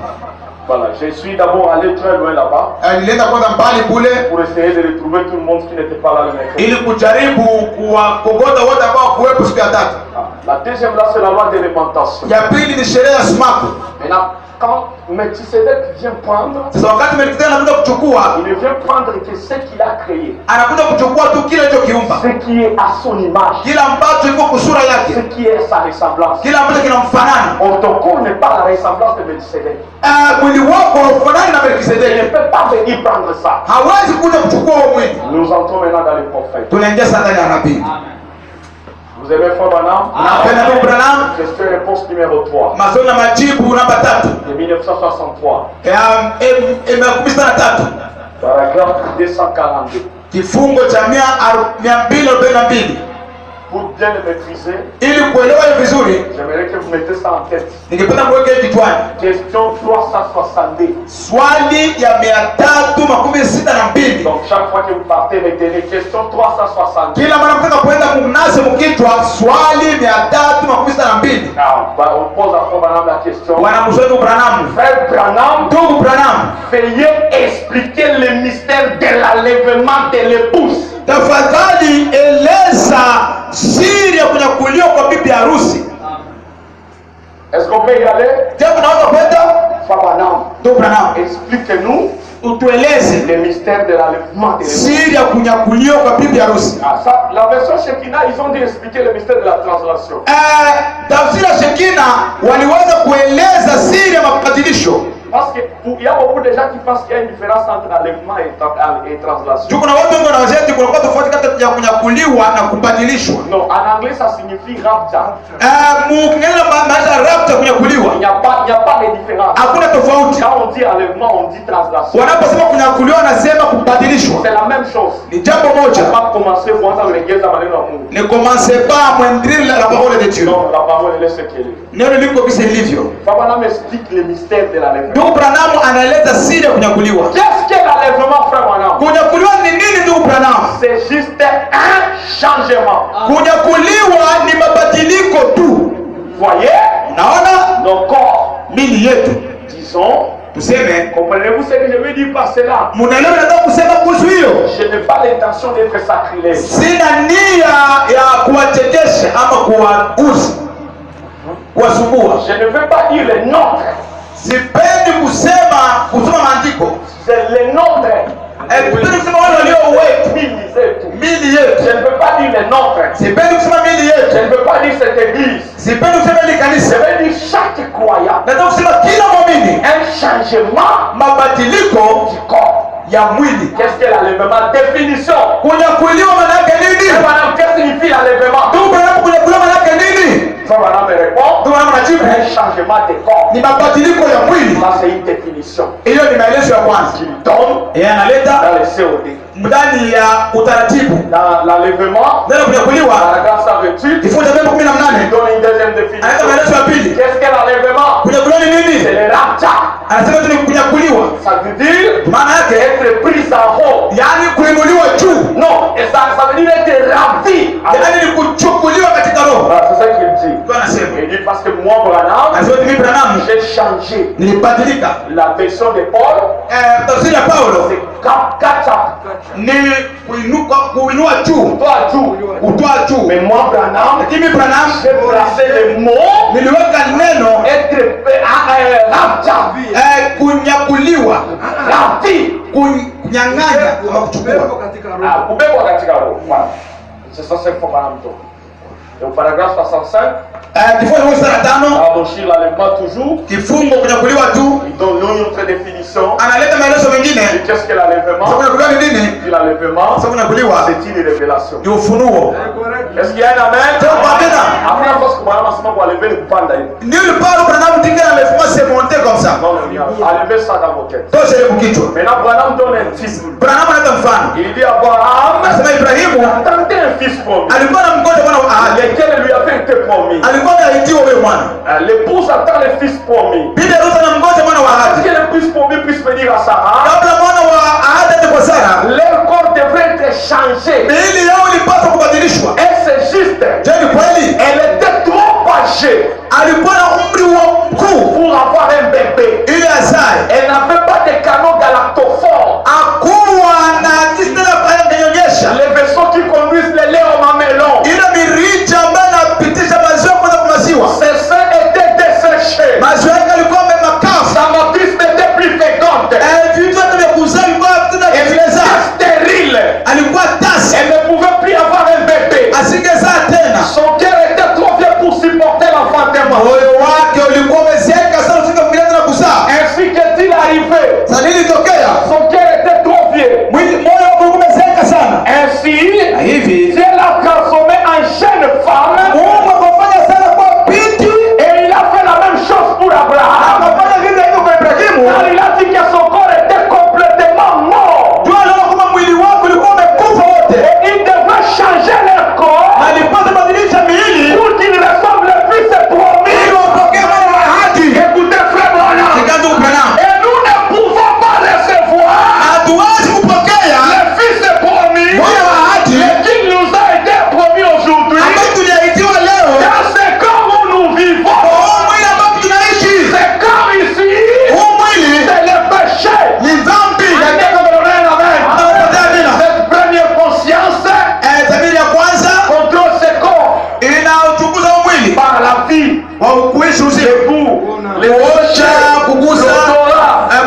[SPEAKER 3] Voilà, je suis d'abord allé très loin là-bas.
[SPEAKER 2] Nilienda kwanza mbali kule
[SPEAKER 3] pour essayer de retrouver tout le monde qui n'était pas là le mercredi.
[SPEAKER 2] ili kujaribu kuwakogota wote ambao kuwepo siku ya tatu.
[SPEAKER 3] La deuxième là c'est la loi de l'aimantation.
[SPEAKER 2] Ya pili ni sheria ya sumaku.
[SPEAKER 3] Maintenant quand Melchisedec vient prendre,
[SPEAKER 2] sasa wakati Melkisedeki anakuja kuchukua,
[SPEAKER 3] il ne vient prendre que ce qu'il a créé,
[SPEAKER 2] anakuja kuchukua tu kile alichokiumba,
[SPEAKER 3] ce qui est à son image,
[SPEAKER 2] kile ambacho iko kusura
[SPEAKER 3] ce
[SPEAKER 2] yake,
[SPEAKER 3] qui est sa ressemblance.
[SPEAKER 2] kile ambacho kinamfanana.
[SPEAKER 3] Ton corps n'est pas la ressemblance de Melchisedec.
[SPEAKER 2] Mwili wako haufanani na
[SPEAKER 3] Il ne
[SPEAKER 2] Melkisedeki,
[SPEAKER 3] peut pas venir prendre ça.
[SPEAKER 2] hawezi kuja kuchukua huo mwili.
[SPEAKER 3] Nous entrons maintenant dans les prophètes.
[SPEAKER 2] Tunaingia sasa ndani ya nabii.
[SPEAKER 3] Vous aimez Frère Branham?
[SPEAKER 2] Napenda ndugu Branham.
[SPEAKER 3] Question-réponse numéro 3.
[SPEAKER 2] Maswali na majibu namba 3
[SPEAKER 3] de 1963.
[SPEAKER 2] ya 1963,
[SPEAKER 3] Paragraphe 242.
[SPEAKER 2] kifungo cha 242.
[SPEAKER 3] Pour bien le maîtriser,
[SPEAKER 2] Ili kuelewa hiyo vizuri,
[SPEAKER 3] j'aimerais que vous mettez ça en tête.
[SPEAKER 2] ningependa kuweka kichwani
[SPEAKER 3] Question 362.
[SPEAKER 2] swali ya 362.
[SPEAKER 3] Donc chaque fois que vous partez, mettez question 362.
[SPEAKER 2] Kila mara mtaka kuenda kumnase mkichwa swali 362.
[SPEAKER 3] On pose à Frère Branham la question.
[SPEAKER 2] Wanamswali Branham.
[SPEAKER 3] Frère Branham,
[SPEAKER 2] Ndugu Branham,
[SPEAKER 3] veuillez expliquer le mystère de l'enlèvement de l'épouse.
[SPEAKER 2] tafadhali eleza siri ya kunyakuliwa kwa bibi harusi.
[SPEAKER 3] Est-ce qu'on peut y aller?
[SPEAKER 2] Je, tunaweza kwenda?
[SPEAKER 3] Frère Branham,
[SPEAKER 2] Ndugu Branham,
[SPEAKER 3] expliquez-nous
[SPEAKER 2] utueleze
[SPEAKER 3] le mystère de l'enlèvement de l'épouse.
[SPEAKER 2] siri ya kunyakuliwa kwa bibi harusi.
[SPEAKER 3] Ah, ça, la version Shekinah, ils ont dû expliquer le mystère de la translation.
[SPEAKER 2] Tafsiri ya Shekina waliweza kueleza siri ya mabadilisho.
[SPEAKER 3] Parce qu'il y a beaucoup de gens qui pensent qu'il y a une différence entre enlèvement et translation.
[SPEAKER 2] Kuna watu wengi wanawazeti kuna tofauti kati ya kunyakuliwa na kubadilishwa.
[SPEAKER 3] Non, en anglais ça signifie rapture.
[SPEAKER 2] Mukingereza maana rapture kunyakuliwa.
[SPEAKER 3] Il n'y a pas de différence.
[SPEAKER 2] Hakuna tofauti.
[SPEAKER 3] Quand on dit enlèvement, on dit translation.
[SPEAKER 2] Wanaposema kunyakuliwa wanasema kubadilishwa.
[SPEAKER 3] C'est la même chose.
[SPEAKER 2] Ni jambo moja.
[SPEAKER 3] On va commencer kwanza kulegeza maneno ya Mungu.
[SPEAKER 2] Ne commencez pas à moindrir la parole de Dieu.
[SPEAKER 3] Non, la parole elle est ce qu'elle est.
[SPEAKER 2] Neno liko kisa ilivyo.
[SPEAKER 3] Papa m'explique le mystère de l'enlèvement.
[SPEAKER 2] Ndugu Branham anaeleza siri ya kunyakuliwa.
[SPEAKER 3] Qu'est-ce que l'enlèvement, frère Branham?
[SPEAKER 2] Kunyakuliwa ni nini ndugu Branham?
[SPEAKER 3] C'est juste un changement.
[SPEAKER 2] Kunyakuliwa ni mabadiliko tu.
[SPEAKER 3] Voyez?
[SPEAKER 2] Unaona?
[SPEAKER 3] Nos corps,
[SPEAKER 2] Mili yetu.
[SPEAKER 3] disons,
[SPEAKER 2] Tuseme,
[SPEAKER 3] comprenez-vous ce que je veux dire par cela?
[SPEAKER 2] munaelewa nataka kusema kuhusu hiyo?
[SPEAKER 3] Je n'ai pas l'intention d'être sacrilège.
[SPEAKER 2] Sina nia ya kuwachekesha ama kuwasumbua.
[SPEAKER 3] Je ne veux pas dire les nôtres.
[SPEAKER 2] Sipendi kusoma maandiko.
[SPEAKER 3] C'est les nôtres.
[SPEAKER 2] Sipendi kusema wale walio wetu. Mili yetu.
[SPEAKER 3] Je ne veux pas dire les nôtres.
[SPEAKER 2] Sipendi kusema mili
[SPEAKER 3] Je
[SPEAKER 2] yetu.
[SPEAKER 3] ne veux pas dire cette église.
[SPEAKER 2] Sipendi kusema ile
[SPEAKER 3] Je
[SPEAKER 2] kanisa.
[SPEAKER 3] veux dire chaque croyant.
[SPEAKER 2] Nataka kusema kila muumini.
[SPEAKER 3] Un changement
[SPEAKER 2] Mabadiliko
[SPEAKER 3] du corps.
[SPEAKER 2] ya mwili.
[SPEAKER 3] Qu'est-ce que l'enlèvement? Définition.
[SPEAKER 2] Kunyakuliwa maana yake nini?
[SPEAKER 3] Madame, qu'est-ce que signifie l'enlèvement?
[SPEAKER 2] Ndugu Branham, kunyakuliwa maana yake nini?
[SPEAKER 3] Madame me répond.
[SPEAKER 2] Ndugu Branham anajibu,
[SPEAKER 3] Un changement de corps.
[SPEAKER 2] ni mabadiliko ya mwili.
[SPEAKER 3] Ça c'est une définition
[SPEAKER 2] Hiyo ni maelezo ya kwanza.
[SPEAKER 3] qu'il donne
[SPEAKER 2] Yeye analeta
[SPEAKER 3] dans le COD.
[SPEAKER 2] ndani ya utaratibu.
[SPEAKER 3] Dans l'enlèvement,
[SPEAKER 2] Neno kunyakuliwa
[SPEAKER 3] paragraphe 128,
[SPEAKER 2] kifungu cha 18.
[SPEAKER 3] il donne une deuxième
[SPEAKER 2] Analeta
[SPEAKER 3] définition.
[SPEAKER 2] maelezo ya pili.
[SPEAKER 3] Qu'est-ce que l'enlèvement?
[SPEAKER 2] Kunyakuliwa ni
[SPEAKER 3] C'est
[SPEAKER 2] nini?
[SPEAKER 3] le rapture.
[SPEAKER 2] Anasema tu ni kunyakuliwa.
[SPEAKER 3] Ça veut dire
[SPEAKER 2] Maana yake
[SPEAKER 3] être pris en haut.
[SPEAKER 2] yaani kuinuliwa juu.
[SPEAKER 3] Non, et ça veut dire être ravi.
[SPEAKER 2] Yaani ni kuchukuliwa katika roho.
[SPEAKER 3] Voilà, c'est ça qu'il dit.
[SPEAKER 2] Ndio anasema.
[SPEAKER 3] Il dit parce que moi, Branham,
[SPEAKER 2] Anasema mimi Branham
[SPEAKER 3] j'ai changé.
[SPEAKER 2] nilibadilika.
[SPEAKER 3] La version de Paul,
[SPEAKER 2] Tafsiri ya Paulo
[SPEAKER 3] c'est Kacha.
[SPEAKER 2] ni kuinua juu,
[SPEAKER 3] Toi, tout.
[SPEAKER 2] kutoa juu.
[SPEAKER 3] Mais moi, Branham,
[SPEAKER 2] Lakini mimi Branham
[SPEAKER 3] j'ai placé le mot
[SPEAKER 2] niliweka neno
[SPEAKER 3] être rapture.
[SPEAKER 2] kunyakuliwa,
[SPEAKER 3] Ravi.
[SPEAKER 2] kunyang'anya ama kuchukua.
[SPEAKER 3] Kubebwa katika roho. Voilà. C'est ça, c'est Branham.
[SPEAKER 4] Et au paragraphe 65,
[SPEAKER 2] kifungu cha 5
[SPEAKER 4] Adoshir l'enlèvement toujours,
[SPEAKER 2] kifungo kunyakuliwa tu,
[SPEAKER 4] il donne une autre définition.
[SPEAKER 2] analeta maelezo mengine.
[SPEAKER 4] Et qu'est-ce que l'enlèvement?
[SPEAKER 2] Sasa kunyakuliwa ni nini?
[SPEAKER 4] Dit l'enlèvement,
[SPEAKER 2] Sasa kunyakuliwa
[SPEAKER 4] c'est une révélation.
[SPEAKER 2] ni ufunuo.
[SPEAKER 4] Est-ce qu'il y a un amen? Après, parce que madame Asma va lever le panda.
[SPEAKER 2] Nulle part où Branham dit que l'enlèvement s'est monté comme ça.
[SPEAKER 4] Non, non, enlevez ça dans vos têtes.
[SPEAKER 2] Tosha ile mkichwa.
[SPEAKER 4] Maintenant, Branham donne un titre.
[SPEAKER 2] Branham anatoa mfano.
[SPEAKER 4] Il dit à Abraham,
[SPEAKER 2] Anasema Ibrahimu
[SPEAKER 4] attendez un fils promis,
[SPEAKER 2] alikuwa na mgonjwa mwana wa ahadi.
[SPEAKER 4] lequel lui avait été promis.
[SPEAKER 2] Alikuwa ameahidiwa huyo mwana.
[SPEAKER 4] L'épouse attend le fils promis.
[SPEAKER 2] Bibi harusi na mgonjwa mwana wa
[SPEAKER 4] Parce
[SPEAKER 2] ahadi.
[SPEAKER 4] que le fils promis puisse venir à Sarah,
[SPEAKER 2] Kabla mwana wa ahadi aje kwa Sara,
[SPEAKER 4] leur corps devrait être changé.
[SPEAKER 2] miili yao ilipaswa kubadilishwa.
[SPEAKER 4] Et c'est juste,
[SPEAKER 2] Je ni kweli?
[SPEAKER 4] elle était trop âgée
[SPEAKER 2] Alikuwa na umri wa mkuu
[SPEAKER 4] pour avoir un bébé.
[SPEAKER 2] ili azae.
[SPEAKER 4] Elle n'avait pas de canaux galactophores,
[SPEAKER 2] Hakuwa na jinsi tena kunyonyesha.
[SPEAKER 4] les vaisseaux qui conduisent les laits au mamelon.
[SPEAKER 2] Ile mirija ambayo inapitisha maziwa kwenda kwa maziwa.
[SPEAKER 4] Ses seins étaient desséchés.
[SPEAKER 2] Maziwa yake yalikuwa yamemakavu.
[SPEAKER 4] Sa matrice n'était plus féconde.
[SPEAKER 2] Vitu vyote vya kuzaa vilikuwa tena
[SPEAKER 4] Elle
[SPEAKER 2] vileza.
[SPEAKER 4] était stérile.
[SPEAKER 2] Alikuwa tasa.
[SPEAKER 4] Elle ne pouvait plus avoir un bébé.
[SPEAKER 2] Asingezaa tena.
[SPEAKER 4] Son cœur était trop vieux pour supporter l'enfantement.
[SPEAKER 2] Moyo wake ulikuwa umezeeka sana usingefikiria tena kuzaa.
[SPEAKER 4] Ainsi qu'est-il arrivé?
[SPEAKER 2] Sasa nini ilitokea?
[SPEAKER 4] Son cœur était trop vieux.
[SPEAKER 2] Moyo wake ulikuwa umezeeka sana.
[SPEAKER 4] Ainsi,
[SPEAKER 2] Na hivi
[SPEAKER 4] Dieu l'a transformé en jeune femme.
[SPEAKER 2] Mungu akafanya sana kwa binti,
[SPEAKER 4] Et il a fait la même chose pour Abraham.
[SPEAKER 2] akafanya vile hivyo kwa Ibrahimu.
[SPEAKER 4] Car il a dit que son corps était complètement mort.
[SPEAKER 2] Jua leo kama mwili wako ulikuwa umekufa wote.
[SPEAKER 4] Il devait changer leur corps
[SPEAKER 2] Alipaswa badilisha miili
[SPEAKER 4] pour qu'il ressemble le fils promis.
[SPEAKER 2] ili wapokee mwana wa ahadi.
[SPEAKER 4] Écoutez, frère Branham.
[SPEAKER 2] Sikandu Branham.
[SPEAKER 4] Et nous ne pouvons pas recevoir
[SPEAKER 2] Hatuwezi kupokea
[SPEAKER 4] le fils promis
[SPEAKER 2] mwana wa ahadi
[SPEAKER 4] qui nous a été promis aujourd'hui.
[SPEAKER 2] ambaye tuliahidiwa leo.
[SPEAKER 4] Dans ce corps où nous vivons,
[SPEAKER 2] Huu mwili ambao tunaishi,
[SPEAKER 4] ce corps ici,
[SPEAKER 2] huu mwili
[SPEAKER 4] c'est le péché.
[SPEAKER 2] ni dhambi.
[SPEAKER 4] Cette première conscience
[SPEAKER 2] Tabiri ya kwanza
[SPEAKER 4] contrôle ce corps
[SPEAKER 2] inauchunguza huu mwili
[SPEAKER 4] par la vie,
[SPEAKER 2] wa kuishi
[SPEAKER 4] le
[SPEAKER 2] usiku,
[SPEAKER 4] goût, le
[SPEAKER 2] kuosha, kugusa,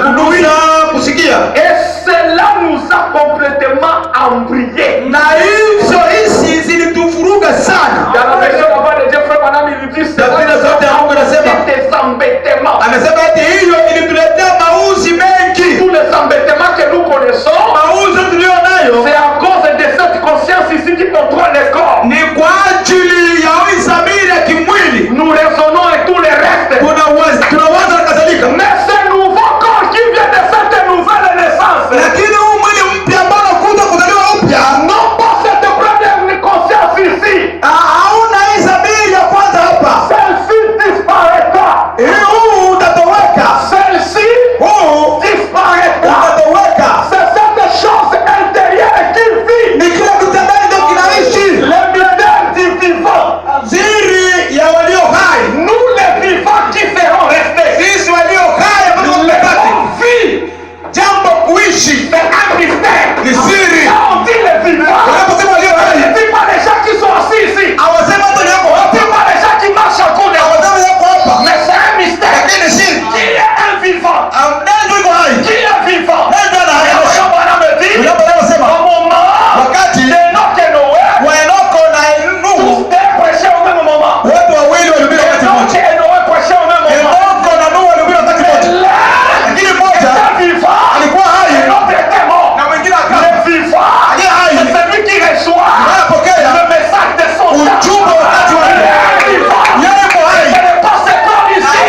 [SPEAKER 2] kunusa, kusikia,
[SPEAKER 4] et cela nous a complètement embrouillés.
[SPEAKER 2] na hizo hizi zilitufuruga sana.
[SPEAKER 4] Dans la version avant de Dieu, frère Branham, il dit c'est
[SPEAKER 2] Lakini zote ya Mungu anasema,
[SPEAKER 4] des embêtements.
[SPEAKER 2] anasema ati hiyo ilituletea mauzi mengi.
[SPEAKER 4] Tous les embêtements que nous connaissons,
[SPEAKER 2] Mauzi tulio nayo
[SPEAKER 4] c'est à cause de cette conscience ici qui contrôle le corps.
[SPEAKER 2] ni kwa ajili ya hii dhamiri ya kimwili.
[SPEAKER 4] Nous raisonnons et tout le reste.
[SPEAKER 2] Tunawaza na kadhalika,
[SPEAKER 4] Mais ce nouveau corps qui vient de cette nouvelle naissance,
[SPEAKER 2] lakini huu mwili mpya ambao unakuja kuzaliwa upya
[SPEAKER 4] non pas cette première conscience ici,
[SPEAKER 2] hauna hii dhamiri ya kwanza hapa.
[SPEAKER 4] celle-ci disparaîtra.
[SPEAKER 2] Huu utatoweka,
[SPEAKER 4] Celle-ci
[SPEAKER 2] huu
[SPEAKER 4] disparaîtra.
[SPEAKER 2] utatoweka.
[SPEAKER 4] C'est cette chose intérieure qui vit.
[SPEAKER 2] Ni kile kitendani ndio kinaishi,
[SPEAKER 4] Le mystère du vivant.
[SPEAKER 2] siri ya walio hai.
[SPEAKER 4] Nous les vivants qui serons restés.
[SPEAKER 2] Sisi walio hai ambao tumebaki,
[SPEAKER 4] Vie,
[SPEAKER 2] jambo kuishi
[SPEAKER 4] c'est un mystère.
[SPEAKER 2] ni siri.
[SPEAKER 4] Quand on dit les vivants,
[SPEAKER 2] Unaposema walio
[SPEAKER 4] on
[SPEAKER 2] hai,
[SPEAKER 4] ne dit pas les gens qui sont assis ici.
[SPEAKER 2] hawasema hata yako
[SPEAKER 4] On ne
[SPEAKER 2] hapa,
[SPEAKER 4] dit pas les gens qui marchent en cours de route.
[SPEAKER 2] hawasema yako hapa,
[SPEAKER 4] Mais c'est un mystère.
[SPEAKER 2] lakini ni siri.
[SPEAKER 4] Qui est un vivant?
[SPEAKER 2] Nani ndio yuko hai?
[SPEAKER 4] Qui est vivant?
[SPEAKER 2] Nani ndio ana hai?
[SPEAKER 4] Et Jean Branham me dit,
[SPEAKER 2] Unapo anasema
[SPEAKER 4] au moment
[SPEAKER 2] wakati
[SPEAKER 4] de Enoch et Noé,
[SPEAKER 2] wa Enoko na Nuhu
[SPEAKER 4] tous deux prêchaient au même moment.
[SPEAKER 2] wote wawili walihubiri wakati
[SPEAKER 4] Enoch
[SPEAKER 2] mmoja.
[SPEAKER 4] et Noé prêchaient au même moment.
[SPEAKER 2] Enoko na Nuhu walihubiri wakati mmoja,
[SPEAKER 4] L'un
[SPEAKER 2] lakini mmoja
[SPEAKER 4] était vivant
[SPEAKER 2] alikuwa hai
[SPEAKER 4] et l'autre était mort.
[SPEAKER 2] na mwingine
[SPEAKER 4] Le
[SPEAKER 2] akafa.
[SPEAKER 4] vivant,
[SPEAKER 2] Aliye hai
[SPEAKER 4] c'est celui qui reçoit
[SPEAKER 2] anapokea
[SPEAKER 4] le message de son temps.
[SPEAKER 2] ujumbe wakati wa
[SPEAKER 4] Il est vivant.
[SPEAKER 2] yeye yuko hai,
[SPEAKER 4] Ce n'est pas ce corps ici.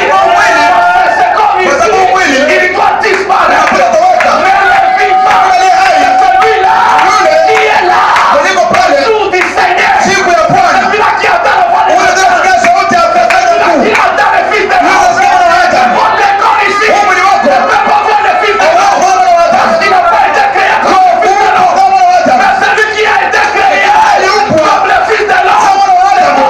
[SPEAKER 4] Ce corps
[SPEAKER 2] kwa sababu
[SPEAKER 4] ici,
[SPEAKER 2] mwili
[SPEAKER 4] il doit disparaître.
[SPEAKER 2] unapotoweka.
[SPEAKER 4] Mais le vivant,
[SPEAKER 2] Aliye hai
[SPEAKER 4] c'est celui-là
[SPEAKER 2] yule
[SPEAKER 4] qui est là.
[SPEAKER 2] mwenye yuko pale
[SPEAKER 4] Jour du Seigneur.
[SPEAKER 2] siku ya Bwana,
[SPEAKER 4] Celui-là qui attend le voile.
[SPEAKER 2] ule ndio kusikia sauti ya mtazamo
[SPEAKER 4] Celui-là
[SPEAKER 2] mkuu.
[SPEAKER 4] qui attend le fils de
[SPEAKER 2] Yule
[SPEAKER 4] l'homme.
[SPEAKER 2] asikia mwana wa Adamu.
[SPEAKER 4] Bon, le corps ici.
[SPEAKER 2] Huu mwili wako
[SPEAKER 4] Ne peut pas voir le fils de l'homme.
[SPEAKER 2] hauwezi kuona mwana wa Adamu.
[SPEAKER 4] Parce qu'il n'a pas été créé comme le fils de l'homme.
[SPEAKER 2] Kama mwana wa Adamu.
[SPEAKER 4] Mais celui qui a été créé
[SPEAKER 2] Yupo.
[SPEAKER 4] comme le fils de l'homme.
[SPEAKER 2] Kama mwana wa Adamu.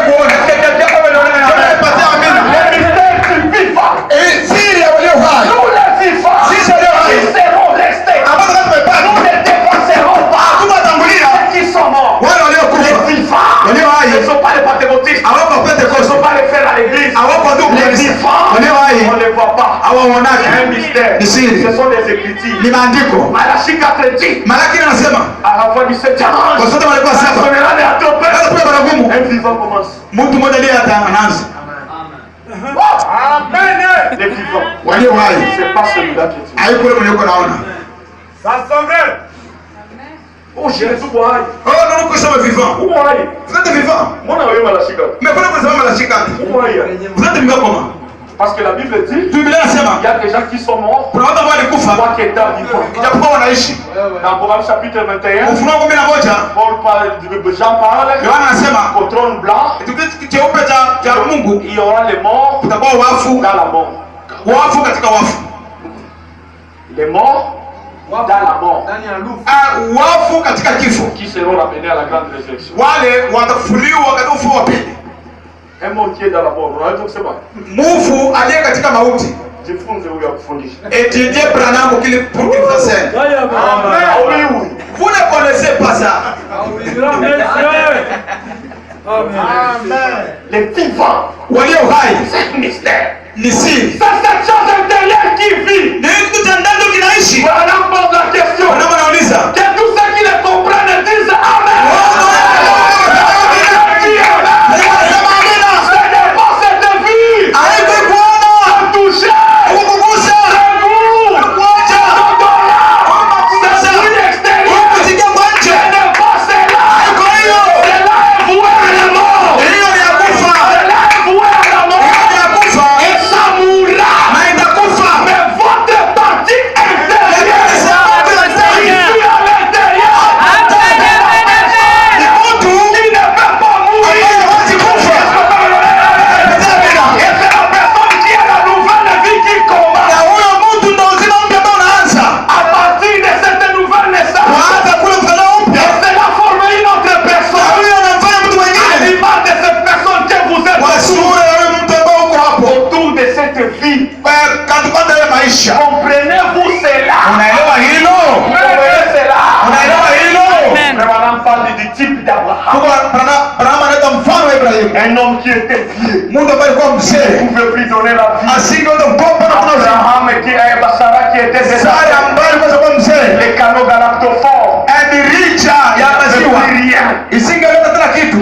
[SPEAKER 4] Tout est
[SPEAKER 2] Tunapatia amina.
[SPEAKER 4] le mystère du vivant.
[SPEAKER 2] Siri ya walio hai
[SPEAKER 4] Nous les vivants,
[SPEAKER 2] Sisi walio hai
[SPEAKER 4] ils seront restés.
[SPEAKER 2] ambazo kama
[SPEAKER 4] Nous
[SPEAKER 2] tumepata
[SPEAKER 4] ne dépasserons pas
[SPEAKER 2] tumatangulia
[SPEAKER 4] ceux qui sont morts.
[SPEAKER 2] wale
[SPEAKER 4] Les
[SPEAKER 2] waliokufa
[SPEAKER 4] vivants,
[SPEAKER 2] walio
[SPEAKER 4] ce ne
[SPEAKER 2] hai
[SPEAKER 4] sont pas les pentecôtistes.
[SPEAKER 2] hawako
[SPEAKER 4] Ce ne
[SPEAKER 2] Pentekoste,
[SPEAKER 4] sont pas les frères à l'église.
[SPEAKER 2] hawako ndugu
[SPEAKER 4] Les
[SPEAKER 2] kanisa,
[SPEAKER 4] vivants,
[SPEAKER 2] walio
[SPEAKER 4] on
[SPEAKER 2] hai
[SPEAKER 4] ne les voit pas. C'est un
[SPEAKER 2] hawaonaki,
[SPEAKER 4] mystère.
[SPEAKER 2] ni siri,
[SPEAKER 4] Ce sont des écritures.
[SPEAKER 2] ni maandiko.
[SPEAKER 4] Malachie 4 dit,
[SPEAKER 2] Malaki anasema
[SPEAKER 4] à la fin 17 ans.
[SPEAKER 3] Wasote walikuwa 7.
[SPEAKER 4] Funérailles à ton père.
[SPEAKER 3] Sasa pia baragumu.
[SPEAKER 4] Un vivant commence.
[SPEAKER 3] Mtu mmoja ndiye ataanza.
[SPEAKER 4] Amen. Les vivants.
[SPEAKER 3] Walio hai.
[SPEAKER 4] C'est pas celui-là qui est.
[SPEAKER 3] Haiko yule mwenye uko naona.
[SPEAKER 4] Ça s'en vient. Oh, j'ai tout boire.
[SPEAKER 3] Oh non, que ça va vivant.
[SPEAKER 4] Où moi?
[SPEAKER 3] Vous êtes vivant.
[SPEAKER 4] Moi, on a eu mal à Chicago.
[SPEAKER 3] Mais pourquoi vous avez mal à Chicago?
[SPEAKER 4] Où moi?
[SPEAKER 3] Vous êtes vivant comment?
[SPEAKER 4] Parce que la Bible dit,
[SPEAKER 3] Tu Biblia inasema
[SPEAKER 4] il y a des gens qui sont morts.
[SPEAKER 3] kuna watu ambao walikufa
[SPEAKER 4] Moi qui étais vivant.
[SPEAKER 3] ijapokuwa wanaishi.
[SPEAKER 4] Dans Proverbe chapitre 21,
[SPEAKER 3] Ufunuo 11
[SPEAKER 4] Paul parle, Jean parle,
[SPEAKER 3] Yohana anasema
[SPEAKER 4] qu'au trône blanc,
[SPEAKER 3] kitu cheupe cha Mungu
[SPEAKER 4] il y aura les morts
[SPEAKER 3] kutakuwa wafu,
[SPEAKER 4] dans la mort.
[SPEAKER 3] wafu katika wafu.
[SPEAKER 4] Les morts dans la mort.
[SPEAKER 3] Wafu katika kifo.
[SPEAKER 4] Qui seront ramenés à la grande résurrection.
[SPEAKER 3] Wale watafufuliwa katika ufufuo wa pili.
[SPEAKER 4] Un mort qui est dans la mort. On a dit que c'est pas.
[SPEAKER 3] Mufu aliye katika mauti.
[SPEAKER 4] Jifunze huyu akufundisha.
[SPEAKER 3] Étudiez Branham qu'il pour qu'il enseigne.
[SPEAKER 4] Amen.
[SPEAKER 3] Vous ne connaissez pas ça.
[SPEAKER 4] Amen. Les vivants.
[SPEAKER 3] Walio hai
[SPEAKER 4] C'est un mystère.
[SPEAKER 3] ni siri.
[SPEAKER 4] C'est cette chose intérieure qui vit.
[SPEAKER 3] Ni kitu cha ndani kinaishi.
[SPEAKER 4] Voilà, pose la question.
[SPEAKER 3] Branham anauliza.
[SPEAKER 4] Que tous ceux qui le comprennent disent Amen. Ce n'est pas cette vie. Touché. Comprenez-vous cela?
[SPEAKER 3] Unaelewa hilo? Unaelewa hilo?
[SPEAKER 4] Branham parle du type d'Abraham.
[SPEAKER 3] Branham analeta mfano wa Ibrahimu.
[SPEAKER 4] Un homme qui était vieux.
[SPEAKER 3] Mungu ambaye alikuwa mzee.
[SPEAKER 4] Ne pouvait plus donner la vie.
[SPEAKER 3] Asingeweza kumpa
[SPEAKER 4] Abraham qui a Sarah qui était
[SPEAKER 3] Sara ambaye alikuwa kwa mzee.
[SPEAKER 4] les canaux galactophores.
[SPEAKER 3] Mirija ya maziwa.
[SPEAKER 4] Rien.
[SPEAKER 3] Isingeweza tena kitu.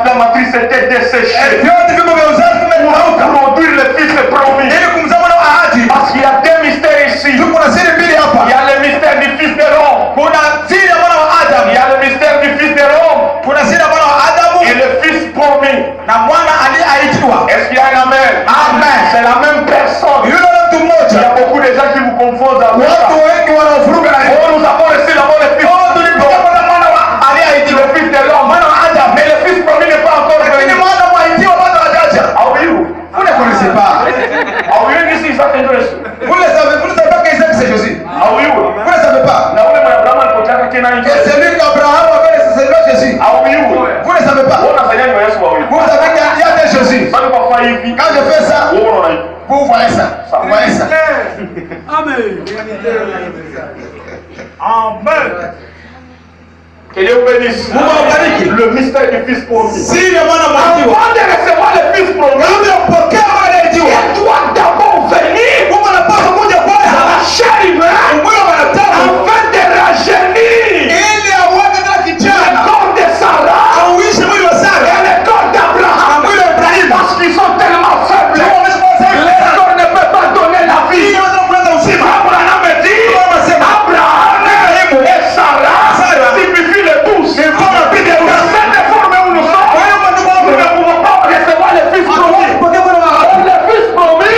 [SPEAKER 4] La matrice était desséchée.
[SPEAKER 3] Vyote viko vya uzazi vimekauka.
[SPEAKER 4] Produire le fils promis.
[SPEAKER 3] Ili kumzaa mwana wa ahadi.
[SPEAKER 4] Parce qu'il y a deux mystères ici.
[SPEAKER 3] Tuko na siri mbili hapa.
[SPEAKER 4] Il y a le mystère du fils de l'homme.
[SPEAKER 3] Kuna siri ya mwana wa Adamu.
[SPEAKER 4] Il y a le mystère du fils de l'homme.
[SPEAKER 3] Kuna siri ya mwana wa Adamu
[SPEAKER 4] Et le fils promis.
[SPEAKER 3] na mwana aliyeahidiwa.
[SPEAKER 4] Est-ce qu'il y a un amen?
[SPEAKER 3] Amen.
[SPEAKER 4] C'est la même personne.
[SPEAKER 3] Yule mtu
[SPEAKER 4] Il y
[SPEAKER 3] mmoja.
[SPEAKER 4] a beaucoup de gens qui vous confondent avec ça.
[SPEAKER 3] Watu wengi wanaofuruga na hiyo.
[SPEAKER 4] Oh, nous avons reçu d'abord le fils.
[SPEAKER 3] Tulipokea mwana wa aliyeahidiwa.
[SPEAKER 4] Le fils de l'homme.
[SPEAKER 3] Mwana wa Adamu.
[SPEAKER 4] Mais le fils promis n'est pas encore
[SPEAKER 3] Lakini
[SPEAKER 4] venu.
[SPEAKER 3] mwana wa ahidiwa bado hajaja.
[SPEAKER 4] Ah oui, où?
[SPEAKER 3] Vous ne connaissez pas.
[SPEAKER 4] Ah oui, ici, ça c'est Jésus.
[SPEAKER 3] Vous ne savez pas que c'est Jésus.
[SPEAKER 4] Ah oui, où?
[SPEAKER 3] Vous ne savez pas.
[SPEAKER 4] Na ule Abraham alipotaka tena nje.
[SPEAKER 3] Que celui qu'Abraham avait, c'est celui de Jésus.
[SPEAKER 4] Ah oui, où?
[SPEAKER 3] Vous ne savez pas.
[SPEAKER 4] Ona fanya ni Yesu wa huyu.
[SPEAKER 3] Vous savez qu'il y a des Jésus.
[SPEAKER 4] Sasa kwa kwa hivi.
[SPEAKER 3] Quand je fais ça,
[SPEAKER 4] Wewe unaona hivi.
[SPEAKER 3] vous voyez ça. Vous voyez ça.
[SPEAKER 4] Amen. Que Dieu vous bénisse.
[SPEAKER 3] Mungu awabariki.
[SPEAKER 4] Le mystère du fils promis.
[SPEAKER 3] Siri ya mwana mwahidiwa.
[SPEAKER 4] Avant de recevoir le fils promis,
[SPEAKER 3] Kabla ya kupokea mwana aliyeahidiwa.
[SPEAKER 4] il doit d'abord venir
[SPEAKER 3] Mungu anapaswa kuja
[SPEAKER 4] dans
[SPEAKER 3] kwanza.
[SPEAKER 4] la chair humaine
[SPEAKER 3] Mungu anataka
[SPEAKER 4] afin de rajeunir
[SPEAKER 3] ili aweke tena
[SPEAKER 4] le
[SPEAKER 3] kijana.
[SPEAKER 4] corps de Sarah
[SPEAKER 3] Auishe mwili wa
[SPEAKER 4] et
[SPEAKER 3] Sara.
[SPEAKER 4] le corps d'Abraham.
[SPEAKER 3] Na mwili wa Ibrahimu.
[SPEAKER 4] Parce qu'ils sont tellement faibles.
[SPEAKER 3] Mungu amesema
[SPEAKER 4] Le corps ne peut pas donner la vie.
[SPEAKER 3] hii inaweza kuleta uzima.
[SPEAKER 4] Abraham dit, Abraham et Sarah signifient les tous. Dans cette forme où nous sommes, nous ne pouvons pas recevoir le fils promis. Le fils promis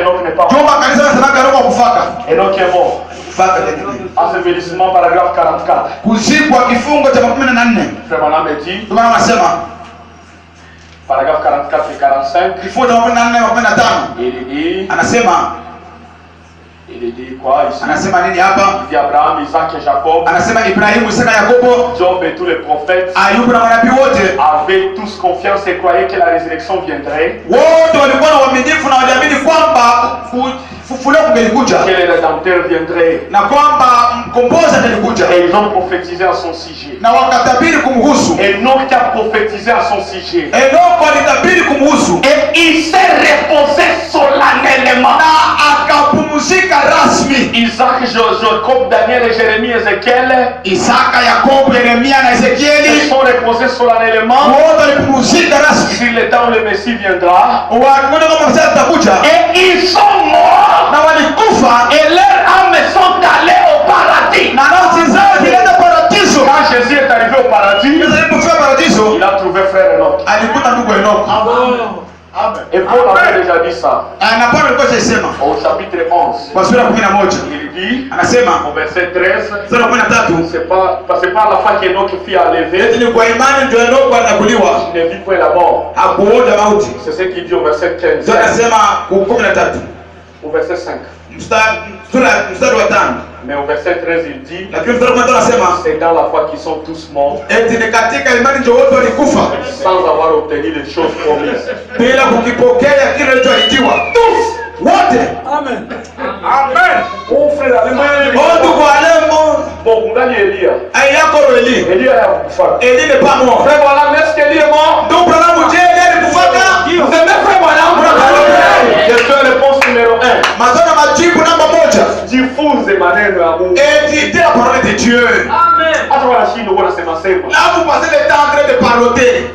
[SPEAKER 4] Enoch n'est pas mort.
[SPEAKER 3] Juma kanisa nasema roho kufaka.
[SPEAKER 4] Enoch est mort.
[SPEAKER 3] Faka.
[SPEAKER 4] Ensevelissement paragraphe 44.
[SPEAKER 3] Kuzikwa kifungo cha 14.
[SPEAKER 4] Frère Branham dit,
[SPEAKER 3] Ndio maana nasema
[SPEAKER 4] paragraphe 44 et 45.
[SPEAKER 3] kifungo cha 14 na 15.
[SPEAKER 4] Il dit,
[SPEAKER 3] Anasema
[SPEAKER 4] quoi ici?
[SPEAKER 3] anasema nini hapa?
[SPEAKER 4] Il dit Abraham, Isaac et Jacob,
[SPEAKER 3] Anasema Ibrahimu, Isaka, Yakobo,
[SPEAKER 4] Job et tous les prophètes
[SPEAKER 3] Ayubu na manabii wote
[SPEAKER 4] avaient tous confiance et croyaient que la résurrection viendrait,
[SPEAKER 3] wote walikuwa na uaminifu na waliamini kwamba kufufuliwa kungelikuja
[SPEAKER 4] que le Rédempteur viendrait.
[SPEAKER 3] na kwamba mkombozi atalikuja,
[SPEAKER 4] Et ils ont prophétisé à son sujet.
[SPEAKER 3] na wakatabiri kumhusu.
[SPEAKER 4] Enoch a prophétisé à son sujet.
[SPEAKER 3] Enoko alitabiri kumhusu
[SPEAKER 4] Et il s'est reposé solennellement.
[SPEAKER 3] na akapumzika rasmi.
[SPEAKER 4] Isaac, Jacob, Daniel et Jérémie, Ézéchiel,
[SPEAKER 3] Isaka, Yakobo, Yeremia na
[SPEAKER 4] ils
[SPEAKER 3] Ezekieli
[SPEAKER 4] sont reposés solennellement
[SPEAKER 3] wote walipumzika rasmi.
[SPEAKER 4] sur le temps où le Messie viendra.
[SPEAKER 3] Wakiona kama Masihi atakuja
[SPEAKER 4] Et ils sont morts.
[SPEAKER 3] na walikufa
[SPEAKER 4] Et leurs âmes sont allées au paradis.
[SPEAKER 3] na nafsi zao zilienda paradiso.
[SPEAKER 4] Quand Jésus est arrivé au paradis,
[SPEAKER 3] Yesu alipofika paradiso
[SPEAKER 4] il a trouvé frère Enoch.
[SPEAKER 3] alikuta ndugu Enoko.
[SPEAKER 4] Et Paul avait déjà dit ça
[SPEAKER 3] Na Paulo alikuwa anasema
[SPEAKER 4] au chapitre 11.
[SPEAKER 3] kwa sura 11
[SPEAKER 4] Il dit
[SPEAKER 3] anasema
[SPEAKER 4] au verset 13,
[SPEAKER 3] sura 13
[SPEAKER 4] c'est pas la foi qu'Enoch fit à lever,
[SPEAKER 3] eti ni kwa imani ndio Enoko anakuliwa
[SPEAKER 4] il ne vit point la mort.
[SPEAKER 3] hakuonja mauti.
[SPEAKER 4] C'est ce qu'il dit au verset 15.
[SPEAKER 3] Ndio anasema ku 13
[SPEAKER 4] Au verset 5.
[SPEAKER 3] mstari wa 5.
[SPEAKER 4] Mais au verset 13, il dit,
[SPEAKER 3] Lakini mstari wa 13 anasema
[SPEAKER 4] c'est dans la foi qu'ils sont tous morts
[SPEAKER 3] eti ni katika imani ndio wote walikufa
[SPEAKER 4] sans avoir obtenu les choses promises.
[SPEAKER 3] bila kukipokea kile kilichoahidiwa. Wote.
[SPEAKER 2] Amen.
[SPEAKER 4] Amen. Oh frère,
[SPEAKER 3] Wote kwa lemo
[SPEAKER 4] bon, kungali Elia.
[SPEAKER 3] ayako Eli.
[SPEAKER 4] Elia hakufa.
[SPEAKER 3] Eli n'est pas mort.
[SPEAKER 4] Frère Branham, est-ce qu'Elie est mort?
[SPEAKER 3] Donc Branham je Eli alikufaka.
[SPEAKER 4] Vous aimez frère Branham? Question réponse numéro 1.
[SPEAKER 3] Mazona majibu namba 1.
[SPEAKER 4] Diffuse maneno ya Mungu.
[SPEAKER 3] Et dis la parole de Dieu.
[SPEAKER 4] Amen. Hata wanashinda huko nasema sema.
[SPEAKER 3] Là vous passez le temps en train de parler.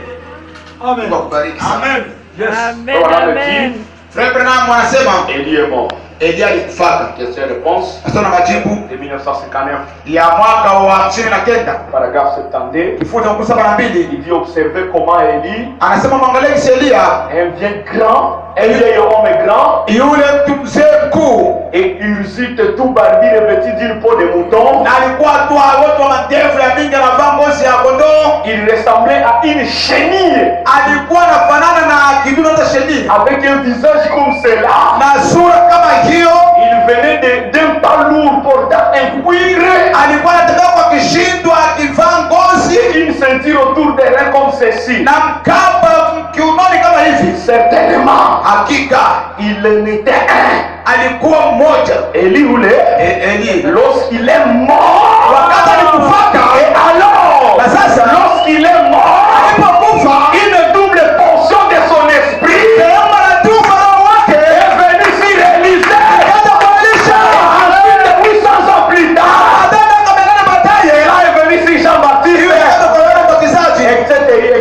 [SPEAKER 2] Amen.
[SPEAKER 4] Amen. Yes.
[SPEAKER 5] Amen, amen.
[SPEAKER 3] Frère Branham anasema
[SPEAKER 4] Elie est mort.
[SPEAKER 3] Eli alikufaka.
[SPEAKER 4] Question réponse
[SPEAKER 3] Sasa majibu
[SPEAKER 4] de 1959.
[SPEAKER 3] ya mwaka wa 59.
[SPEAKER 4] Paragraphe 72.
[SPEAKER 3] Kifungu cha 72.
[SPEAKER 4] Il dit observer comment Élie,
[SPEAKER 3] Anasema mwangalie Elia
[SPEAKER 4] un vieil grand, un vieil homme grand,
[SPEAKER 3] yule mtu mzee mkuu
[SPEAKER 4] et Ursite tout barbu revêtu d'une peau de mouton.
[SPEAKER 3] na alikuwa tu watu wa madevu ya mingi anavaa ngozi ya kondoo.
[SPEAKER 4] Il ressemblait à une chenille
[SPEAKER 3] Alikuwa anafanana na kidume cha sheni
[SPEAKER 4] avec un visage comme cela.
[SPEAKER 3] na sura kama hiyo.
[SPEAKER 4] Il venait d'un pas lourd portant un cuir,
[SPEAKER 3] Alikuwa anatembea kwa kishindo akivaa ngozi
[SPEAKER 4] une ceinture autour des reins comme ceci.
[SPEAKER 3] na mkaba kiunoni kama hivi.
[SPEAKER 4] Certainement,
[SPEAKER 3] Hakika
[SPEAKER 4] il en était un.
[SPEAKER 3] alikuwa mmoja.
[SPEAKER 4] Élie voulait,
[SPEAKER 3] Eli
[SPEAKER 4] lorsqu'il est mort,
[SPEAKER 3] wakati alikufaka,
[SPEAKER 4] et alors,
[SPEAKER 3] na sasa
[SPEAKER 4] lorsqu'il est mort,
[SPEAKER 3] alipokufa
[SPEAKER 4] une double portion de son esprit
[SPEAKER 3] sehemu anatupa roho wake
[SPEAKER 4] est venue s'y réaliser.
[SPEAKER 3] kaza kualisha.
[SPEAKER 4] Ensuite, 800 ans plus tard,
[SPEAKER 3] Atenda kamengana bataye
[SPEAKER 4] là est venu sur Jean-Baptiste,
[SPEAKER 3] kaza kuona batizaji
[SPEAKER 4] etc.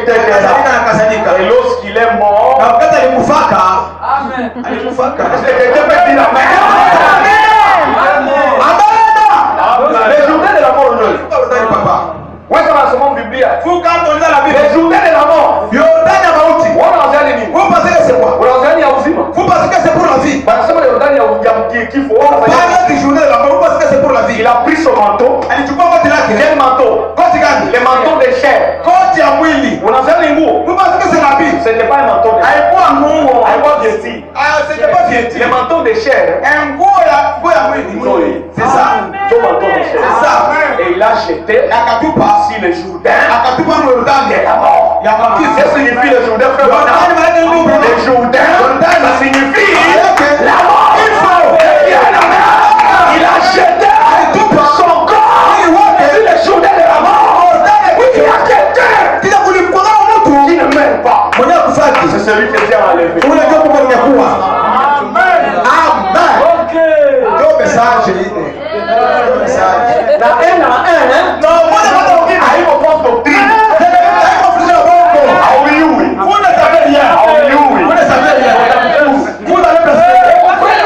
[SPEAKER 3] kadhalika na kadhalika.
[SPEAKER 4] Et lorsqu'il est mort,
[SPEAKER 3] Na wakati alikufaka alikufaka
[SPEAKER 4] quelqu'un peut dire Amen.
[SPEAKER 3] amena
[SPEAKER 4] Les journées de la mort, aujourd'hui.
[SPEAKER 3] papa
[SPEAKER 4] Où est-ce qu'on a ce monde biblique?
[SPEAKER 3] fuka tonza la Biblia
[SPEAKER 4] Les journées de la mort.
[SPEAKER 3] Yordani ya mauti.
[SPEAKER 4] Wanaanzia nini?
[SPEAKER 3] Vous pensez que c'est quoi?
[SPEAKER 4] Wanaanzia ya uzima.
[SPEAKER 3] Vous pensez que c'est pour la vie?
[SPEAKER 4] Wanasema Yordani ya kifo.
[SPEAKER 3] Pendant des journées de la mort, vous pensez que c'est pour la vie?
[SPEAKER 4] Il a pris son manteau.
[SPEAKER 3] Alichukua koti lake.
[SPEAKER 4] Quel manteau?
[SPEAKER 3] Koti gani?
[SPEAKER 4] Le manteau de chair.
[SPEAKER 3] Koti ya mwili.
[SPEAKER 4] Wanaanzia ni nguo.
[SPEAKER 3] Vous pensez que c'est la vie?
[SPEAKER 4] Ce n'est pas un manteau de chair.
[SPEAKER 3] Haikuwa nguo.
[SPEAKER 4] Haikuwa vieti.
[SPEAKER 3] C'était pas vieti.
[SPEAKER 4] Le manteau de chair.
[SPEAKER 3] Nguo ya mwili. C'est ça.
[SPEAKER 4] Son manteau de chair.
[SPEAKER 3] C'est ça.
[SPEAKER 4] Et il a jeté
[SPEAKER 3] Akatupa.
[SPEAKER 4] sur le Jourdain.
[SPEAKER 3] Akatupa mu Yordani.
[SPEAKER 4] La mort.
[SPEAKER 3] Ya mauti.
[SPEAKER 4] Qu'est-ce que signifie le Jourdain, frère?
[SPEAKER 3] Yordani maana ni nini?
[SPEAKER 4] Le Jourdain, ça signifie la mort. Il a jeté son corps sur le Jourdain de la mort. Il y a quelqu'un
[SPEAKER 3] Kila kulikuwa mtu
[SPEAKER 4] qui ne meurt pas.
[SPEAKER 3] mwenye kufaki.
[SPEAKER 4] C'est celui qui Dieu a enlevé.
[SPEAKER 3] Ule ndio kwa kuwa.
[SPEAKER 4] Amen.
[SPEAKER 3] Amen. Ndio message ile. Message.
[SPEAKER 4] La haine à un,
[SPEAKER 3] Non, moi je pas
[SPEAKER 4] il a une fausse doctrine. Ah oui, oui.
[SPEAKER 3] Vous ne savez rien.
[SPEAKER 4] Ah oui, oui.
[SPEAKER 3] Vous ne savez rien. Vous avez presque.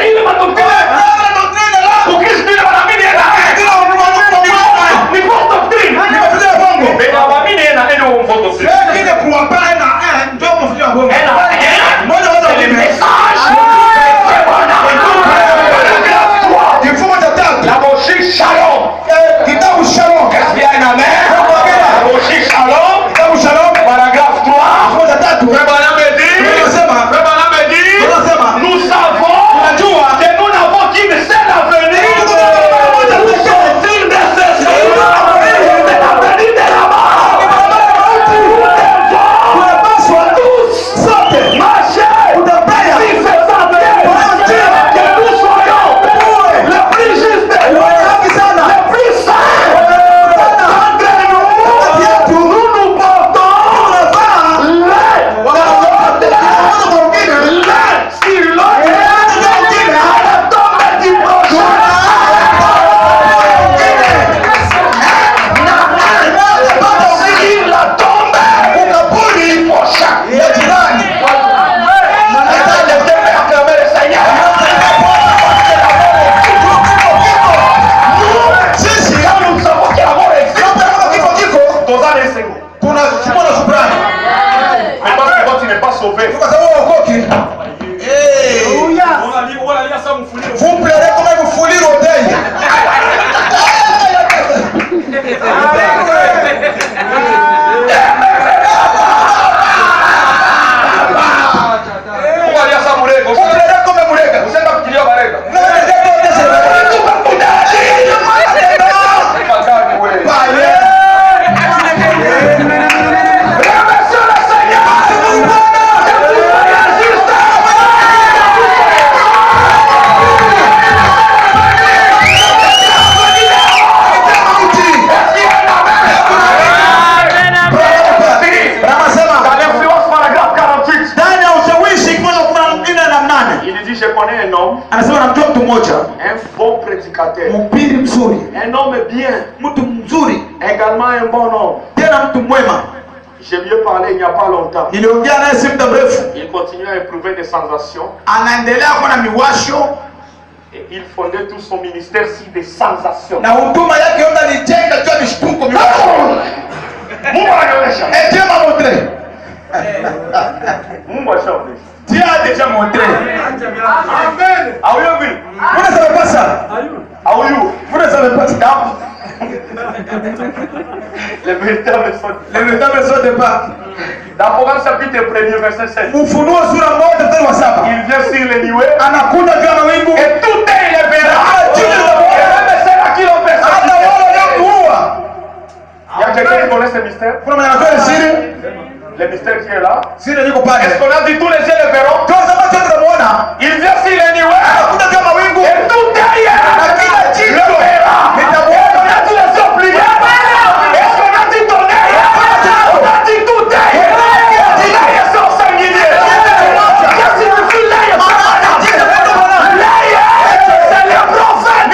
[SPEAKER 3] Vous pleurez comme vous foulez l'oreille.
[SPEAKER 4] un bon prédicateur,
[SPEAKER 3] un
[SPEAKER 4] homme bien, également un bon homme. Je lui ai parlé il n'y a pas longtemps. Il continuait à éprouver des sensations. Et il fondait tout son ministère sur des sensations.
[SPEAKER 3] Et Dieu m'a montré.
[SPEAKER 4] Dieu a déjà montré.
[SPEAKER 2] Amen.
[SPEAKER 3] Vous ne savez pas ça? Vous ne savez pas ça?
[SPEAKER 4] Les véritables
[SPEAKER 3] sont de Pâques.
[SPEAKER 4] Dans Proverbe chapitre 1er verset 7.
[SPEAKER 3] Il vient
[SPEAKER 4] Il vient sur les nuées.
[SPEAKER 3] Et
[SPEAKER 4] tout est il les verra. Même ceux qui l'ont persécuté. Il y a quelqu'un qui connaît ce mystère? Le mystère qui est là. Est-ce qu'on a dit tous les yeux le verront? Il vient sur les nuées. Et tout est le verra. Est-ce qu'on a dit les yeux pliés? Est-ce qu'on a dit ton œil? On a dit tout est. L'œil est son sanguinier. Qu'est-ce que signifie l'œil? L'œil, c'est le prophète.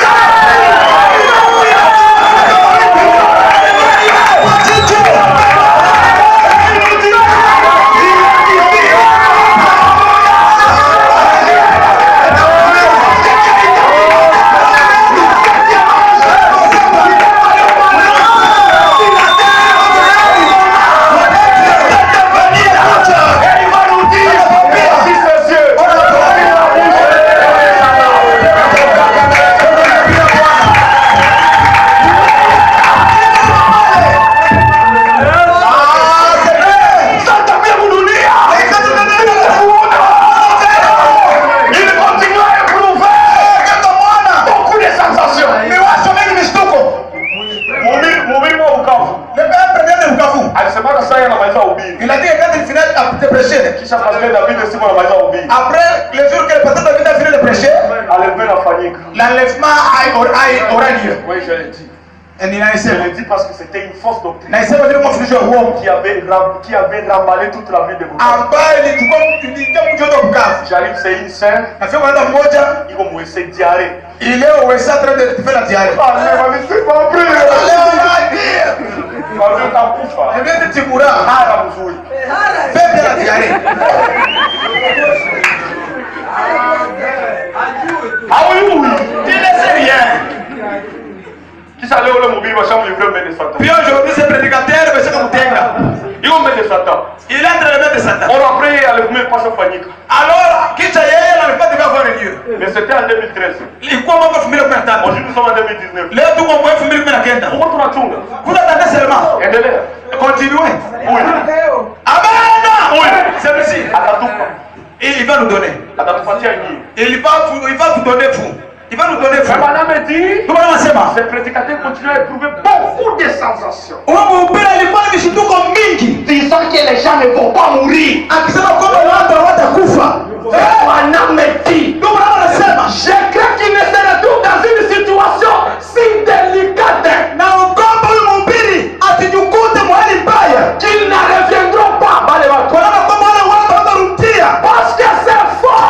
[SPEAKER 3] Après, le jour que le pasteur David a fini de prêcher, l'enlèvement aura lieu.
[SPEAKER 4] Oui, je l'ai dit.
[SPEAKER 3] Je
[SPEAKER 4] Je l'ai dit parce que c'était une fausse doctrine qui avait remballé toute la vie de Bukavu. J'arrive, c'est une sœur. Ils vont me laisser diarrhée.
[SPEAKER 3] Il est au Wessa en train de faire la diarrhée. Je viens de Timoura. Fais bien la diarrhée.
[SPEAKER 4] Ah oui, tu ne sais rien. Qui s'allait au mobile, va chambre livrer mettre des Satan.
[SPEAKER 3] Puis aujourd'hui, ce prédicateur, mais c'est comme Tenga.
[SPEAKER 4] Ils vont mettre des Satan.
[SPEAKER 3] Il est en train de mettre des Satan.
[SPEAKER 4] On après, il allait mettre pas sa panique.
[SPEAKER 3] Alors, qui ça y est, n'avait pas devait avoir lieu.
[SPEAKER 4] Mais c'était en 2013.
[SPEAKER 3] Il quoi, moi, je me temps.
[SPEAKER 4] Aujourd'hui, nous sommes en 2019.
[SPEAKER 3] Là, tout le monde peut fumer le Kenda.
[SPEAKER 4] Pourquoi tu l'as tout?
[SPEAKER 3] Vous attendez seulement.
[SPEAKER 4] Aidez-les.
[SPEAKER 3] Continuez.
[SPEAKER 4] Oui.
[SPEAKER 3] Amen.
[SPEAKER 4] Oui.
[SPEAKER 3] C'est merci. Et il va nous donner. Et il va vous donner vous. Il va nous donner vous.
[SPEAKER 4] Mais madame me dit,
[SPEAKER 3] Comment on sait pas?
[SPEAKER 4] ces prédicateurs continuent à éprouver beaucoup de sensations.
[SPEAKER 3] Disant
[SPEAKER 4] que les gens ne vont pas mourir.
[SPEAKER 3] Madame me dit,
[SPEAKER 4] je crains qu'ils ne se retrouvent dans une situation si délicate qu'ils ne reviendront pas. Parce que c'est faux.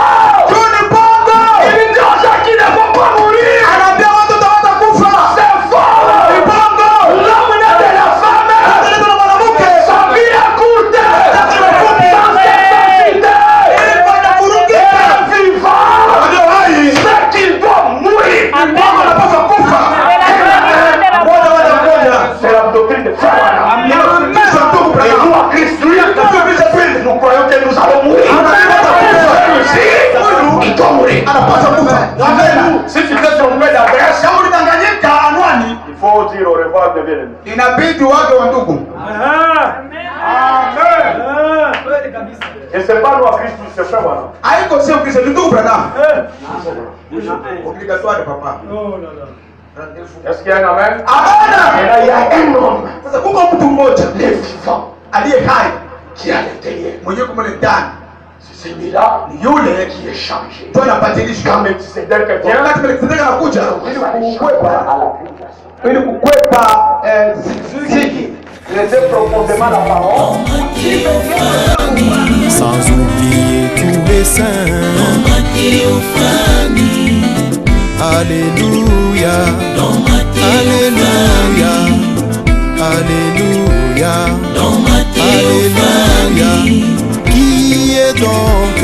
[SPEAKER 4] Il dit aux gens qui ne vont pas mourir. C'est faux. L'homme n'est de la femme. Sa vie est courte. Sans capacité. Et vivant. Ce qu'il doit avoir des bien-aimés.
[SPEAKER 3] inabidi wake wa ndugu.
[SPEAKER 4] Et c'est pas nous à Christ, c'est frère voilà.
[SPEAKER 3] Haiko sio Kristo, ni ndugu Branham. Obligatoire papa.
[SPEAKER 4] Est-ce qu'il y a un amen?
[SPEAKER 3] Hapana.
[SPEAKER 4] Et là, il y a un homme,
[SPEAKER 3] Sasa kuko mtu mmoja
[SPEAKER 4] le vivant,
[SPEAKER 3] aliye hai
[SPEAKER 4] qui est à l'intérieur.
[SPEAKER 3] mwenye kumele ndani,
[SPEAKER 4] C'est celui-là
[SPEAKER 3] ni yule
[SPEAKER 4] qui est changé.
[SPEAKER 3] tu anabadilishwa.
[SPEAKER 4] Quand Melchisedec vient,
[SPEAKER 3] Wakati Melkisedeki anakuja ili kukwepa ziki,
[SPEAKER 4] il était profondément la parole.
[SPEAKER 1] Sans oublier tous les saints. Alléluia, Alléluia, Alléluia, Alléluia. Qui est donc